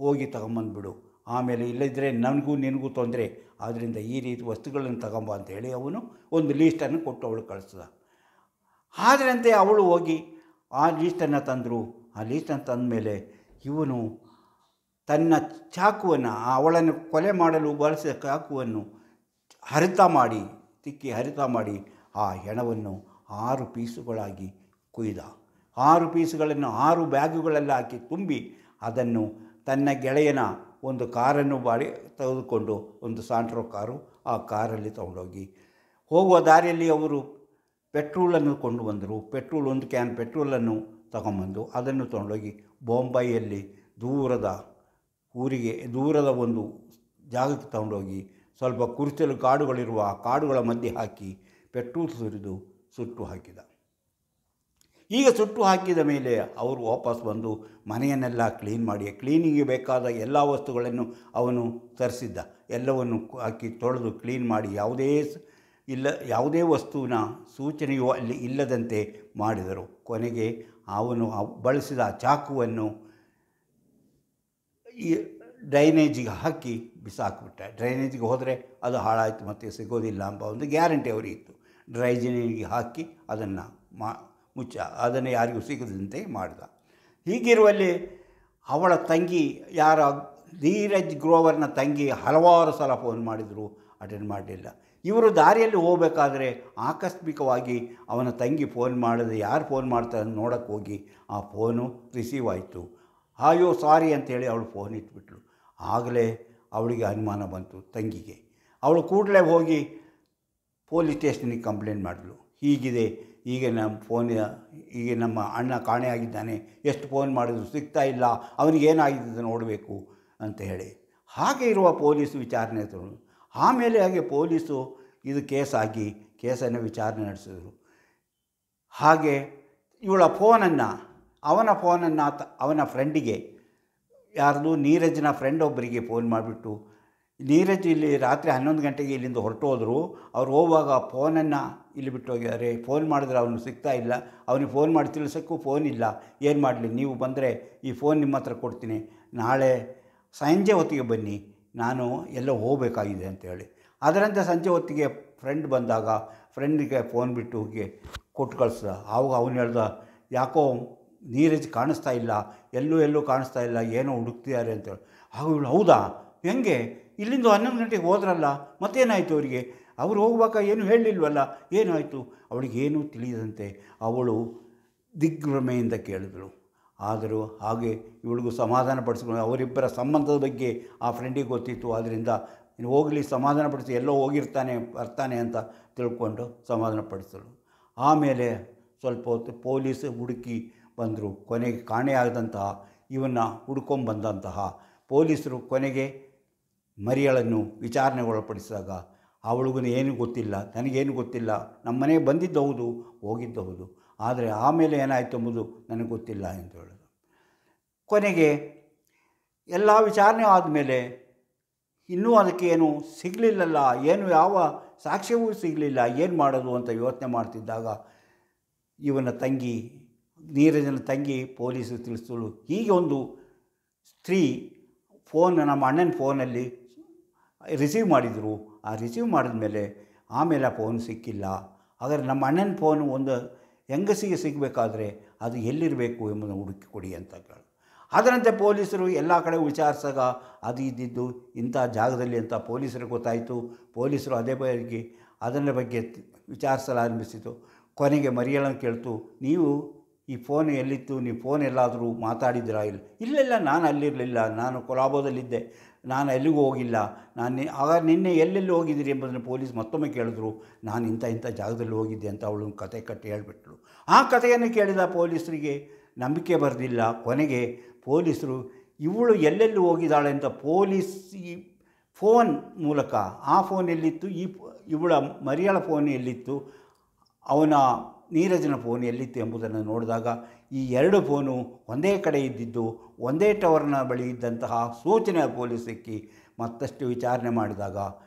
ಹೋಗಿ ತಗೊಂಬಂದುಬಿಡು, ಆಮೇಲೆ ಇಲ್ಲದಿದ್ದರೆ ನನಗೂ ನಿನಗೂ ತೊಂದರೆ, ಆದ್ದರಿಂದ ಈ ರೀತಿ ವಸ್ತುಗಳನ್ನು ತಗೊಂಬ ಅಂತೇಳಿ ಅವನು ಒಂದು ಲೀಸ್ಟನ್ನು ಕೊಟ್ಟು ಅವಳು ಕಳಿಸ್ದ. ಆದರಂತೆ ಅವಳು ಹೋಗಿ ಆ ಲೀಸ್ಟನ್ನು ತಂದರು. ಆ ಲೀಸ್ಟನ್ನು ತಂದ ಮೇಲೆ ಇವನು ತನ್ನ ಚಾಕುವನ್ನು, ಅವಳನ್ನು ಕೊಲೆ ಮಾಡಲು ಬಳಸಿದ ಚಾಕುವನ್ನು ತಿಕ್ಕಿ ಹರಿತ ಮಾಡಿ ಆ ಹೆಣವನ್ನು 6 ಪೀಸುಗಳಾಗಿ ಕೊಯ್ದ. 6 ಪೀಸುಗಳನ್ನು 6 ಬ್ಯಾಗುಗಳಲ್ಲಿ ಹಾಕಿ ತುಂಬಿ ಅದನ್ನು ತನ್ನ ಗೆಳೆಯನ ಒಂದು ಕಾರನ್ನು ತೆಗೆದುಕೊಂಡು, ಒಂದು ಸಾಂಟ್ರೋ ಕಾರು, ಆ ಕಾರಲ್ಲಿ ತಗೊಂಡೋಗಿ ಹೋಗುವ ದಾರಿಯಲ್ಲಿ ಅವರು ಪೆಟ್ರೋಲನ್ನು ಕೊಂಡು ಬಂದರು. ಒಂದು ಕ್ಯಾನ್ ಪೆಟ್ರೋಲನ್ನು ತಗೊಂಬಂದು ಅದನ್ನು ತೊಗೊಂಡೋಗಿ ಬೊಂಬೈಯಲ್ಲಿ ದೂರದ ಒಂದು ಜಾಗಕ್ಕೆ ತಗೊಂಡೋಗಿ ಸ್ವಲ್ಪ ಕುರುಚಲು ಕಾಡುಗಳಿರುವ ಆ ಕಾಡುಗಳ ಮಧ್ಯೆ ಹಾಕಿ ಪೆಟ್ರೋಲ್ ಸುರಿದು ಸುಟ್ಟು ಹಾಕಿದ. ಈಗ ಸುಟ್ಟು ಹಾಕಿದ ಮೇಲೆ ಅವರು ವಾಪಸ್ ಬಂದು ಮನೆಯನ್ನೆಲ್ಲ ಕ್ಲೀನ್ ಮಾಡಿ ಕ್ಲೀನಿಂಗಿಗೆ ಬೇಕಾದ ಎಲ್ಲ ವಸ್ತುಗಳನ್ನು ಅವನು ತರಿಸಿದ್ದ. ಎಲ್ಲವನ್ನು ಹಾಕಿ ತೊಳೆದು ಕ್ಲೀನ್ ಮಾಡಿ ಯಾವುದೇ ವಸ್ತುವಿನ ಸೂಚನೆಯೂ ಅಲ್ಲಿ ಇಲ್ಲದಂತೆ ಮಾಡಿದರು. ಕೊನೆಗೆ ಅವನು ಬಳಸಿದ ಚಾಕುವನ್ನು ಈ ಡ್ರೈನೇಜಿಗೆ ಹಾಕಿ ಬಿಸಾಕಿಬಿಟ್ಟ. ಡ್ರೈನೇಜಿಗೆ ಹೋದರೆ ಅದು ಹಾಳಾಯಿತು ಮತ್ತು ಸಿಗೋದಿಲ್ಲ ಎಂಬ ಒಂದು ಗ್ಯಾರಂಟಿ ಅವರಿಗಿತ್ತು. ಡ್ರೈನೇಜಿಗೆ ಹಾಕಿ ಅದನ್ನು ಅದನ್ನು ಯಾರಿಗೂ ಸಿಗದಂತೆ ಮಾಡಿದ. ಹೀಗಿರುವಲ್ಲಿ ಅವಳ ತಂಗಿ ಧೀರಜ್ ಗ್ರೋವರ್ನ ತಂಗಿ ಹಲವಾರು ಸಲ ಫೋನ್ ಮಾಡಿದರು, ಅಟೆಂಡ್ ಮಾಡಲಿಲ್ಲ. ಇವರು ದಾರಿಯಲ್ಲಿ ಹೋಗಬೇಕಾದ್ರೆ ಆಕಸ್ಮಿಕವಾಗಿ ಅವನ ತಂಗಿ ಫೋನ್ ಮಾಡಿದೆ. ಯಾರು ಫೋನ್ ಮಾಡ್ತಾರೆ ನೋಡೋಕ್ಕೆ ಹೋಗಿ ಆ ಫೋನು ರಿಸೀವ್ ಆಯಿತು. ಅಯ್ಯೋ ಸಾರಿ ಅಂತೇಳಿ ಅವಳು ಫೋನ್ ಇಟ್ಬಿಟ್ಳು. ಆಗಲೇ ಅವಳಿಗೆ ಅನುಮಾನ ಬಂತು ತಂಗಿಗೆ. ಅವಳು ಕೂಡಲೇ ಹೋಗಿ ಪೊಲೀಸ್ ಸ್ಟೇಷನಿಗೆ ಕಂಪ್ಲೇಂಟ್ ಮಾಡಿದ್ಳು. ಹೀಗಿದೆ, ಈಗ ನಮ್ಮ ಅಣ್ಣ ಕಾಣೆಯಾಗಿದ್ದಾನೆ, ಎಷ್ಟು ಫೋನ್ ಮಾಡಿದ್ರು ಸಿಗ್ತಾ ಇಲ್ಲ, ಅವನಿಗೇನಾಗಿದೆ ನೋಡಬೇಕು ಅಂತ ಹೇಳಿ. ಹಾಗೆ ಇರುವ ಪೊಲೀಸು ವಿಚಾರಣೆ ತಗೊಂಡು ಆಮೇಲೆ ಹಾಗೆ ಪೊಲೀಸು ಇದು ಕೇಸಾಗಿ ಕೇಸನ್ನು ವಿಚಾರಣೆ ನಡೆಸಿದ್ರು. ಹಾಗೆ ಇವಳ ಅವನ ಫೋನನ್ನು ಅವನ ಫ್ರೆಂಡಿಗೆ, ಯಾರ್ದು ನೀರಜ್ನ ಫ್ರೆಂಡ್ ಒಬ್ಬರಿಗೆ ಫೋನ್ ಮಾಡಿಬಿಟ್ಟು, ನೀರಜ್ ಇಲ್ಲಿ ರಾತ್ರಿ 11 ಗಂಟೆಗೆ ಇಲ್ಲಿಂದ ಹೊರಟೋದ್ರು, ಅವ್ರು ಹೋಗುವಾಗ ಫೋನನ್ನು ಇಲ್ಲಿ ಬಿಟ್ಟು ಹೋಗಿದ್ದಾರೆ, ಫೋನ್ ಮಾಡಿದ್ರೆ ಅವನು ಸಿಗ್ತಾ ಇಲ್ಲ, ಅವನಿಗೆ ಫೋನ್ ಮಾಡಿ ತಿಳಿಸೋಕ್ಕೂ ಫೋನ್ ಇಲ್ಲ, ಏನು ಮಾಡಲಿ, ನೀವು ಬಂದರೆ ಈ ಫೋನ್ ನಿಮ್ಮ ಹತ್ರ ಕೊಡ್ತೀನಿ, ನಾಳೆ ಸಂಜೆ ಹೊತ್ತಿಗೆ ಬನ್ನಿ, ನಾನು ಎಲ್ಲೋ ಹೋಗಬೇಕಾಗಿದೆ ಅಂತೇಳಿ. ಅದರಂತೆ ಸಂಜೆ ಹೊತ್ತಿಗೆ ಫ್ರೆಂಡ್ ಬಂದಾಗ ಫ್ರೆಂಡಿಗೆ ಫೋನ್ ಬಿಟ್ಟು ಹೋಗಿ ಕೊಟ್ಟು ಕಳಿಸ್ದ. ಆವಾಗ ಅವನು ಹೇಳ್ದ, ಯಾಕೋ ನೀರಜ್ ಕಾಣಿಸ್ತಾ ಇಲ್ಲ, ಎಲ್ಲೂ ಕಾಣಿಸ್ತಾ ಇಲ್ಲ, ಏನೋ ಹುಡುಕ್ತಿದ್ದಾರೆ ಅಂತೇಳಿ. ಆಗ ಇವಳು, ಹೌದಾ, ಹೆಂಗೆ, ಇಲ್ಲಿಂದ 11 ಗಂಟೆಗೆ ಹೋದ್ರಲ್ಲ, ಮತ್ತೇನಾಯಿತು ಅವರಿಗೆ, ಅವ್ರು ಹೋಗುವಾಗ ಏನು ಹೇಳಲಿಲ್ವಲ್ಲ, ಏನಾಯಿತು? ಅವಳಿಗೇನೂ ತಿಳಿಯದಂತೆ ಅವಳು ದಿಗ್ಭ್ರಮೆಯಿಂದ ಕೇಳಿದಳು. ಆದರೂ ಹಾಗೆ ಇವಳಿಗೂ ಸಮಾಧಾನ ಪಡಿಸ್ಕೊಂಡು, ಅವರಿಬ್ಬರ ಸಂಬಂಧದ ಬಗ್ಗೆ ಆ ಫ್ರೆಂಡಿಗೆ ಗೊತ್ತಿತ್ತು, ಆದ್ದರಿಂದ ಹೋಗಲಿ ಸಮಾಧಾನಪಡಿಸಿ, ಎಲ್ಲೋ ಹೋಗಿರ್ತಾನೆ ಬರ್ತಾನೆ ಅಂತ ತಿಳ್ಕೊಂಡು ಸಮಾಧಾನಪಡಿಸಲು. ಆಮೇಲೆ ಸ್ವಲ್ಪ ಹೊತ್ತು ಪೊಲೀಸ್ ಹುಡುಕಿ ಬಂದರು. ಕೊನೆಗೆ ಕಾಣೆಯಾದಂತಹ ಇವನ್ನ ಹುಡ್ಕೊಂಬಂದಂತಹ ಪೊಲೀಸರು ಕೊನೆಗೆ ಮರಿಯಳನ್ನು ವಿಚಾರಣೆಗೆ ಒಳಪಡಿಸಿದಾಗ ಅವಳಿಗೂ ಏನೂ ಗೊತ್ತಿಲ್ಲ, ನನಗೇನು ಗೊತ್ತಿಲ್ಲ, ನಮ್ಮ ಮನೆಗೆ ಬಂದಿದ್ದು ಹೌದು, ಹೋಗಿದ್ದು ಹೌದು, ಆದರೆ ಆಮೇಲೆ ಏನಾಯಿತು ಎಂಬುದು ನನಗೆ ಗೊತ್ತಿಲ್ಲ ಎಂದು ಹೇಳೋದು. ಕೊನೆಗೆ ಎಲ್ಲ ವಿಚಾರಣೆ ಆದಮೇಲೆ ಇನ್ನೂ ಅದಕ್ಕೆ ಏನು ಸಿಗಲಿಲ್ಲಲ್ಲ, ಯಾವ ಸಾಕ್ಷ್ಯವೂ ಸಿಗಲಿಲ್ಲ, ಏನು ಮಾಡೋದು ಅಂತ ಯೋಚನೆ ಮಾಡ್ತಿದ್ದಾಗ ಇವನ ತಂಗಿ, ನೀರಜನ ತಂಗಿ ಪೊಲೀಸರು ತಿಳಿಸಿದಳು, ಹೀಗೆ ಒಂದು ಸ್ತ್ರೀ ನಮ್ಮ ಅಣ್ಣನ ಫೋನಲ್ಲಿ ರಿಸೀವ್ ಮಾಡಿದರು, ಆ ರಿಸೀವ್ ಮಾಡಿದ ಮೇಲೆ ಆಮೇಲೆ ಆ ಫೋನ್ ಸಿಕ್ಕಿಲ್ಲ. ಹಾಗಾದರೆ ನಮ್ಮ ಅಣ್ಣನ ಫೋನು ಒಂದು ಹೆಂಗಸಿಗೆ ಸಿಗಬೇಕಾದ್ರೆ ಅದು ಎಲ್ಲಿರಬೇಕು ಎಂಬುದನ್ನು ಹುಡುಕಿ ಕೊಡಿ ಅಂತ ಕೇಳಿ. ಅದರಂತೆ ಪೊಲೀಸರು ಎಲ್ಲ ಕಡೆ ವಿಚಾರಿಸಿದಾಗ ಅದು ಇದ್ದಿದ್ದು ಇಂಥ ಜಾಗದಲ್ಲಿ ಅಂತ ಪೊಲೀಸರಿಗೆ ಗೊತ್ತಾಯಿತು. ಪೊಲೀಸರು ಅದರ ಬಗ್ಗೆ ವಿಚಾರಿಸಲಾರಂಭಿಸಿತು. ಕೊನೆಗೆ ಮರಿಯಳನ್ನು ಕೇಳ್ತು, ನೀವು ಈ ಫೋನ್ ಎಲ್ಲಿತ್ತು, ನೀವು ಫೋನ್ ಎಲ್ಲಾದರೂ ಮಾತಾಡಿದ್ದೀರಾ? ಇಲ್ಲ, ನಾನು ಅಲ್ಲಿರಲಿಲ್ಲ, ನಾನು ಕೊಲಾಬೋದಲ್ಲಿದ್ದೆ, ನಾನು ಎಲ್ಲಿಗೂ ಹೋಗಿಲ್ಲ, ಆಗ ನಿನ್ನೆ ಎಲ್ಲೆಲ್ಲಿ ಹೋಗಿದ್ದೀರಿ ಎಂಬುದನ್ನು ಪೊಲೀಸ್ ಮತ್ತೊಮ್ಮೆ ಕೇಳಿದ್ರು. ನಾನು ಇಂಥ ಜಾಗದಲ್ಲಿ ಹೋಗಿದ್ದೆ ಅಂತ ಅವಳು ಕತೆ ಕಟ್ಟಿ ಹೇಳಿಬಿಟ್ಳು. ಆ ಕಥೆಯನ್ನು ಕೇಳಿದ ಪೊಲೀಸರಿಗೆ ನಂಬಿಕೆ ಬರಲಿಲ್ಲ. ಕೊನೆಗೆ ಪೊಲೀಸರು ಇವಳು ಎಲ್ಲೆಲ್ಲಿ ಹೋಗಿದ್ದಾಳೆ ಅಂತ ಈ ಫೋನ್ ಮೂಲಕ, ಆ ಫೋನ್ ಎಲ್ಲಿತ್ತು, ಇವಳ ಮರಿಯಳ ಫೋನ್ ಎಲ್ಲಿತ್ತು, ಅವನ ನೀರಜನ ಫೋನ್ ಎಲ್ಲಿತ್ತು ಎಂಬುದನ್ನು ನೋಡಿದಾಗ ಈ 2 ಫೋನು ಒಂದೇ ಕಡೆ ಇದ್ದಿದ್ದು, ಒಂದೇ ಟವರ್ನ ಬಳಿ ಇದ್ದಂತಹ ಸೂಚನೆ ಪೊಲೀಸ್ ಸಿಕ್ಕಿ ಮತ್ತಷ್ಟು ವಿಚಾರಣೆ ಮಾಡಿದಾಗ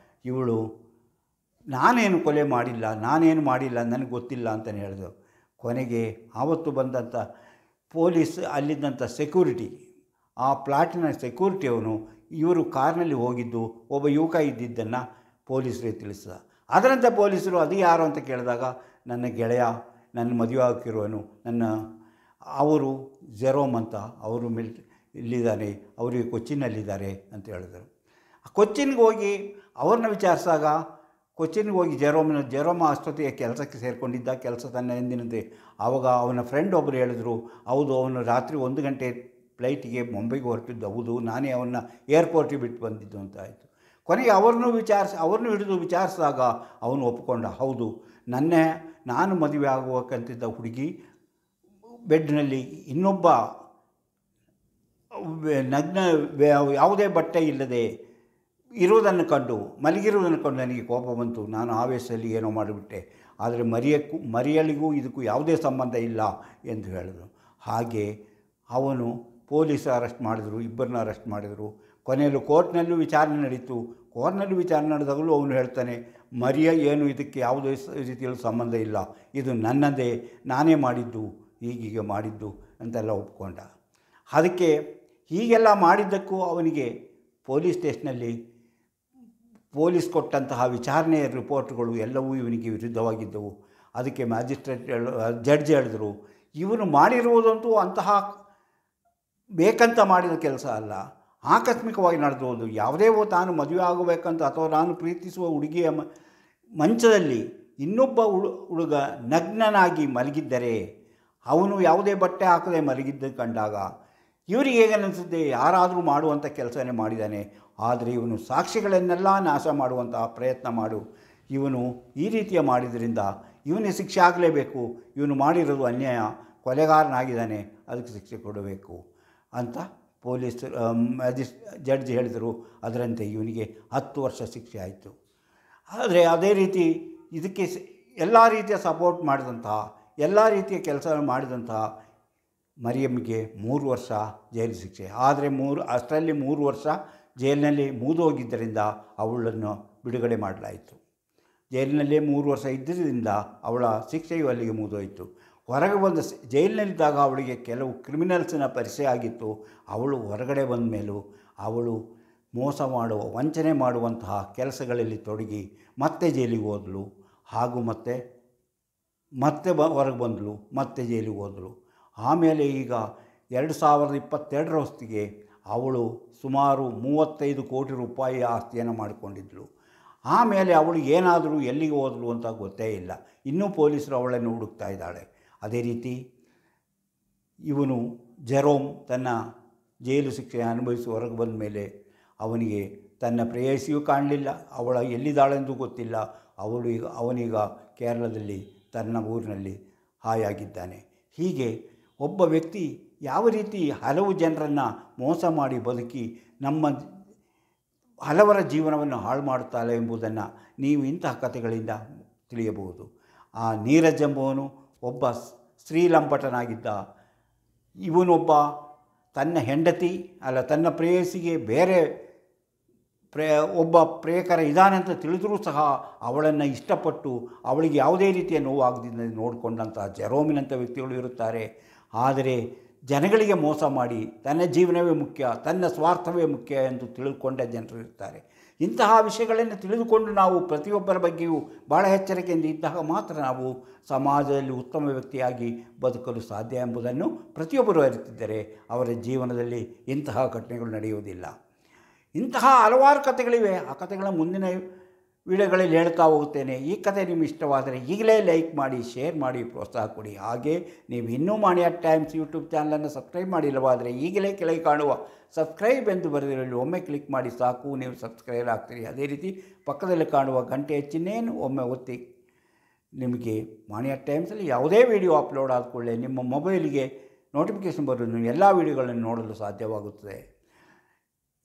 ಇವಳು ನಾನೇನು ಕೊಲೆ ಮಾಡಿಲ್ಲ, ನನಗೆ ಗೊತ್ತಿಲ್ಲ ಅಂತಲೇ ಹೇಳಿದಳು. ಕೊನೆಗೆ ಆವತ್ತು ಬಂದಂಥ ಪೊಲೀಸ್ ಅಲ್ಲಿದ್ದಂಥ ಸೆಕ್ಯೂರಿಟಿ, ಆ ಪ್ಲಾಟಿನ ಸೆಕ್ಯೂರಿಟಿಯವನು ಇವರು ಕಾರ್ನಲ್ಲಿ ಹೋಗಿದ್ದು ಒಬ್ಬ ಯುವಕ ಇದ್ದಿದ್ದನ್ನು ಪೊಲೀಸರಿಗೆ ತಿಳಿಸಿದ. ಅದರಂತೆ ಪೊಲೀಸರು ಅದು ಯಾರು ಅಂತ ಕೇಳಿದಾಗ, ನನ್ನ ಗೆಳೆಯ, ನನ್ನ ಮದುವೆ ಆಗಿರುವನು, ಅವರು ಜೆರೋಮ್ ಅಂತ, ಅವರು ಇಲ್ಲಿದ್ದಾರೆ, ಅವರಿಗೆ ಕೊಚ್ಚಿನಲ್ಲಿದ್ದಾರೆ ಅಂತ ಹೇಳಿದರು. ಕೊಚ್ಚಿನ್ಗೆ ಹೋಗಿ ಅವ್ರನ್ನ ವಿಚಾರಿಸಿದಾಗ, ಕೊಚ್ಚಿನ್ಗೆ ಹೋಗಿ ಜೆರೋಮ ಅಷ್ಟೊತ್ತಿಗೆ ಕೆಲಸಕ್ಕೆ ಸೇರಿಕೊಂಡಿದ್ದ, ಕೆಲಸ ತನ್ನ ಎಂದಿನಂತೆ. ಆವಾಗ ಅವನ ಫ್ರೆಂಡ್ ಒಬ್ಬರು ಹೇಳಿದ್ರು, ಹೌದು, ಅವನು ರಾತ್ರಿ 1 ಗಂಟೆ ಫ್ಲೈಟಿಗೆ ಮುಂಬೈಗೆ ಹೊರಟಿದ್ದು, ಹೌದು, ನಾನೇ ಅವನ್ನ ಏರ್ಪೋರ್ಟಿಗೆ ಬಿಟ್ಟು ಬಂದಿದ್ದು ಅಂತ ಆಯಿತು. ಕೊನೆಗೆ ಅವ್ರನ್ನೂ ಹಿಡಿದು ವಿಚಾರಿಸಿದಾಗ ಅವನು ಒಪ್ಪಿಕೊಂಡ, ಹೌದು, ನಾನು ಮದುವೆ ಆಗುವಕ್ಕಂತಿದ್ದ ಹುಡುಗಿ ಬೆಡ್ನಲ್ಲಿ ಇನ್ನೊಬ್ಬ ನಗ್ನ, ಯಾವುದೇ ಬಟ್ಟೆ ಇಲ್ಲದೆ ಮಲಗಿರುವುದನ್ನು ಕಂಡು ನನಗೆ ಕೋಪ ಬಂತು. ನಾನು ಆವೇಶದಲ್ಲಿ ಏನೋ ಮಾಡಿಬಿಟ್ಟೆ. ಆದರೆ ಮರಿಯಳಿಗೂ ಇದಕ್ಕೂ ಯಾವುದೇ ಸಂಬಂಧ ಇಲ್ಲ ಎಂದು ಹೇಳಿದರು. ಹಾಗೆ ಅವನು ಪೊಲೀಸರು ಅರೆಸ್ಟ್ ಮಾಡಿದರು, ಇಬ್ಬರನ್ನ ಅರೆಸ್ಟ್ ಮಾಡಿದರು. ಕೊನೆಯಲ್ಲೂ ಕೋರ್ಟ್ನಲ್ಲೂ ವಿಚಾರಣೆ ನಡೀತು. ಕೋರ್ಟ್ನಲ್ಲೂ ವಿಚಾರಣೆ ನಡೆದಾಗಲೂ ಅವನು ಹೇಳ್ತಾನೆ, ಮರಿಯ ಏನು ಇದಕ್ಕೆ ಯಾವುದೇ ರೀತಿಯಲ್ಲಿ ಸಂಬಂಧ ಇಲ್ಲ, ಇದು ನನ್ನದೇ, ನಾನೇ ಮಾಡಿದ್ದು, ಹೀಗೀಗೆ ಮಾಡಿದ್ದು ಅಂತೆಲ್ಲ ಒಪ್ಕೊಂಡ. ಅದಕ್ಕೆ ಹೀಗೆಲ್ಲ ಮಾಡಿದ್ದಕ್ಕೂ ಅವನಿಗೆ ಪೊಲೀಸ್ ಸ್ಟೇಷನಲ್ಲಿ ಪೊಲೀಸ್ ಕೊಟ್ಟಂತಹ ವಿಚಾರಣೆಯ ರಿಪೋರ್ಟ್ಗಳು ಎಲ್ಲವೂ ಇವನಿಗೆ ವಿರುದ್ಧವಾಗಿದ್ದವು. ಅದಕ್ಕೆ ಜಡ್ಜ್ ಹೇಳಿದರು, ಇವನು ಮಾಡಿರುವುದಂತೂ ಅಂತಹ ಬೇಕಂತ ಮಾಡಿದ ಕೆಲಸ ಅಲ್ಲ, ಆಕಸ್ಮಿಕವಾಗಿ ನಡೆದುವುದು. ಯಾವುದೇ ತಾನು ಮದುವೆ ಆಗಬೇಕಂತ ಅಥವಾ ನಾನು ಪ್ರೀತಿಸುವ ಹುಡುಗಿಯ ಮಂಚದಲ್ಲಿ ಇನ್ನೊಬ್ಬ ಹುಡುಗ ನಗ್ನನಾಗಿ ಮಲಗಿದ್ದರೆ, ಅವನು ಯಾವುದೇ ಬಟ್ಟೆ ಹಾಕದೆ ಮಲಗಿದ್ದು ಕಂಡಾಗ ಇವರಿಗೆ ಹೇಗನ್ನಿಸುತ್ತೆ, ಯಾರಾದರೂ ಮಾಡುವಂಥ ಕೆಲಸನೇ ಮಾಡಿದ್ದಾನೆ. ಆದರೆ ಇವನು ಸಾಕ್ಷಿಗಳನ್ನೆಲ್ಲ ನಾಶ ಮಾಡುವಂತಹ ಪ್ರಯತ್ನ ಇವನು ಈ ರೀತಿಯ ಮಾಡಿದ್ರಿಂದ ಇವನಿಗೆ ಶಿಕ್ಷೆ ಆಗಲೇಬೇಕು, ಇವನು ಮಾಡಿರೋದು ಅನ್ಯಾಯ, ಕೊಲೆಗಾರನಾಗಿದ್ದಾನೆ, ಅದಕ್ಕೆ ಶಿಕ್ಷೆ ಕೊಡಬೇಕು ಅಂತ ಜಡ್ಜ್ ಹೇಳಿದರು. ಅದರಂತೆ ಇವನಿಗೆ 10 ವರ್ಷ ಶಿಕ್ಷೆ ಆಯಿತು. ಆದರೆ ಅದೇ ರೀತಿ ಇದಕ್ಕೆ ಎಲ್ಲ ರೀತಿಯ ಸಪೋರ್ಟ್ ಮಾಡಿದಂತಹ, ಎಲ್ಲ ರೀತಿಯ ಕೆಲಸ ಮಾಡಿದಂತಹ ಮರಿಯಮ್ಮಿಗೆ 3 ವರ್ಷ ಜೈಲು ಶಿಕ್ಷೆ. ಆದರೆ ಅಷ್ಟರಲ್ಲಿ 3 ವರ್ಷ ಜೈಲಿನಲ್ಲಿ ಮುಗಿದೋಗಿದ್ದರಿಂದ ಅವಳನ್ನು ಬಿಡುಗಡೆ ಮಾಡಲಾಯಿತು. ಜೈಲಿನಲ್ಲೇ 3 ವರ್ಷ ಇದ್ದರಿಂದ ಅವಳ ಶಿಕ್ಷೆಯು ಅಲ್ಲಿಗೆ ಮುಗಿದೋಯಿತು. ಹೊರಗೆ ಬಂದ ಜೈಲಿನಲ್ಲಿದ್ದಾಗ ಅವಳಿಗೆ ಕೆಲವು ಕ್ರಿಮಿನಲ್ಸಿನ ಪರಿಚಯ ಆಗಿತ್ತು. ಅವಳು ಹೊರಗಡೆ ಬಂದ ಮೇಲೂ ಅವಳು ಮೋಸ ಮಾಡುವ, ವಂಚನೆ ಮಾಡುವಂತಹ ಕೆಲಸಗಳಲ್ಲಿ ತೊಡಗಿ ಮತ್ತೆ ಜೈಲಿಗೆ ಹೋದಳು. ಹಾಗೂ ಮತ್ತೆ ಹೊರಗೆ ಬಂದಳು, ಮತ್ತೆ ಜೈಲಿಗೆ ಹೋದಳು. ಆಮೇಲೆ ಈಗ 2022 ಹೊತ್ತಿಗೆ ಅವಳು ಸುಮಾರು 35 ಕೋಟಿ ರೂಪಾಯಿ ಆಸ್ತಿಯನ್ನು ಮಾಡಿಕೊಂಡಿದ್ದಳು. ಆಮೇಲೆ ಅವಳು ಏನಾದರೂ ಎಲ್ಲಿಗೆ ಹೋದಳು ಅಂತ ಗೊತ್ತೇ ಇಲ್ಲ. ಇನ್ನೂ ಪೊಲೀಸರು ಅವಳನ್ನು ಹುಡುಕ್ತಾ ಇದ್ದಾಳೆ. ಅದೇ ರೀತಿ ಇವನು ಜೆರೋಮ್ ತನ್ನ ಜೈಲು ಶಿಕ್ಷೆ ಅನುಭವಿಸಿ ಹೊರಗೆ ಬಂದ ಮೇಲೆ ಅವನಿಗೆ ತನ್ನ ಪ್ರೇಯಸಿಯೂ ಕಾಣಲಿಲ್ಲ, ಅವಳ ಎಲ್ಲಿದ್ದಾಳೆಂದು ಗೊತ್ತಿಲ್ಲ. ಅವನೀಗ ಕೇರಳದಲ್ಲಿ ತನ್ನ ಊರಿನಲ್ಲಿ ಹಾಯಾಗಿದ್ದಾನೆ. ಹೀಗೆ ಒಬ್ಬ ವ್ಯಕ್ತಿ ಯಾವ ರೀತಿ ಹಲವು ಜನರನ್ನು ಮೋಸ ಮಾಡಿ ಬದುಕಿ ಹಲವರ ಜೀವನವನ್ನು ಹಾಳು ಮಾಡುತ್ತಾಳೆ ಎಂಬುದನ್ನು ನೀವು ಇಂತಹ ಕಥೆಗಳಿಂದ ತಿಳಿಯಬಹುದು. ಆ ನೀರಜ್ ಎಂಬುವನು ಒಬ್ಬ ಸ್ತ್ರೀಲಂಪಟನಾಗಿದ್ದ. ಇವನೊಬ್ಬ ತನ್ನ ಪ್ರೇಯಸಿಗೆ ಬೇರೆ ಒಬ್ಬ ಪ್ರೇಯಕರ ಇದ್ದಾನೆ ಅಂತ ತಿಳಿದರೂ ಸಹ ಅವಳನ್ನು ಇಷ್ಟಪಟ್ಟು ಅವಳಿಗೆ ಯಾವುದೇ ರೀತಿಯ ನೋವಾಗದಿಂದ ನೋಡಿಕೊಂಡಂಥ ಜೆರೋಮಿನಂಥ ವ್ಯಕ್ತಿಗಳು ಇರುತ್ತಾರೆ. ಆದರೆ ಜನಗಳಿಗೆ ಮೋಸ ಮಾಡಿ ತನ್ನ ಜೀವನವೇ ಮುಖ್ಯ, ತನ್ನ ಸ್ವಾರ್ಥವೇ ಮುಖ್ಯ ಎಂದು ತಿಳಿದುಕೊಂಡ ಜನರು ಇರ್ತಾರೆ. ಇಂತಹ ವಿಷಯಗಳನ್ನು ತಿಳಿದುಕೊಂಡು ನಾವು ಪ್ರತಿಯೊಬ್ಬರ ಬಗ್ಗೆಯೂ ಭಾಳ ಎಚ್ಚರಿಕೆಯಿಂದ ಇದ್ದಾಗ ಮಾತ್ರ ನಾವು ಸಮಾಜದಲ್ಲಿ ಉತ್ತಮ ವ್ಯಕ್ತಿಯಾಗಿ ಬದುಕಲು ಸಾಧ್ಯ ಎಂಬುದನ್ನು ಪ್ರತಿಯೊಬ್ಬರು ಅರಿತಿದ್ದರೆ ಅವರ ಜೀವನದಲ್ಲಿ ಇಂತಹ ಘಟನೆಗಳು ನಡೆಯುವುದಿಲ್ಲ. ಇಂತಹ ಹಲವಾರು ಕಥೆಗಳಿವೆ. ಆ ಕಥೆಗಳ ಮುಂದಿನ ವಿಡಿಯೋಗಳಲ್ಲಿ ಹೇಳ್ತಾ ಹೋಗುತ್ತೇನೆ. ಈ ಕಥೆ ನಿಮಗೆ ಇಷ್ಟವಾದರೆ ಈಗಲೇ ಲೈಕ್ ಮಾಡಿ, ಶೇರ್ ಮಾಡಿ, ಪ್ರೋತ್ಸಾಹ ಕೊಡಿ. ಹಾಗೆ ನೀವು ಇನ್ನೂ ಮಾಣಿ ಅಟ್ ಟೈಮ್ಸ್ ಯೂಟ್ಯೂಬ್ ಚಾನಲನ್ನು ಸಬ್ಸ್ಕ್ರೈಬ್ ಮಾಡಿಲ್ಲವಾದರೆ ಈಗಲೇ ಕೆಳಗೆ ಕಾಣುವ ಸಬ್ಸ್ಕ್ರೈಬ್ ಎಂದು ಬರೆದಿರಲಿ ಒಮ್ಮೆ ಕ್ಲಿಕ್ ಮಾಡಿ ಸಾಕು, ನೀವು ಸಬ್ಸ್ಕ್ರೈಬ್ ಆಗ್ತೀರಿ. ಅದೇ ರೀತಿ ಪಕ್ಕದಲ್ಲಿ ಕಾಣುವ ಗಂಟೆಯ ಚಿಹ್ನೆಯನ್ನು ಒಮ್ಮೆ ಒತ್ತಿ. ನಿಮಗೆ ಮಾಣಿ ಅಟ್ ಟೈಮ್ಸಲ್ಲಿ ಯಾವುದೇ ವಿಡಿಯೋ ಅಪ್ಲೋಡ್ ಆದ ಕೂಡಲೇ ನಿಮ್ಮ ಮೊಬೈಲಿಗೆ ನೋಟಿಫಿಕೇಷನ್ ಬರೋದು, ಎಲ್ಲ ವಿಡಿಯೋಗಳನ್ನು ನೋಡಲು ಸಾಧ್ಯವಾಗುತ್ತದೆ.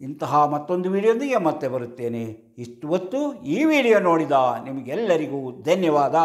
ಇಂತಹ ಮತ್ತೊಂದು ವಿಡಿಯೋದೊಂದಿಗೆ ಮತ್ತೆ ಬರುತ್ತೇನೆ. ಇಷ್ಟು ಹೊತ್ತು ಈ ವಿಡಿಯೋ ನೋಡಿದ ನಿಮಗೆಲ್ಲರಿಗೂ ಧನ್ಯವಾದ.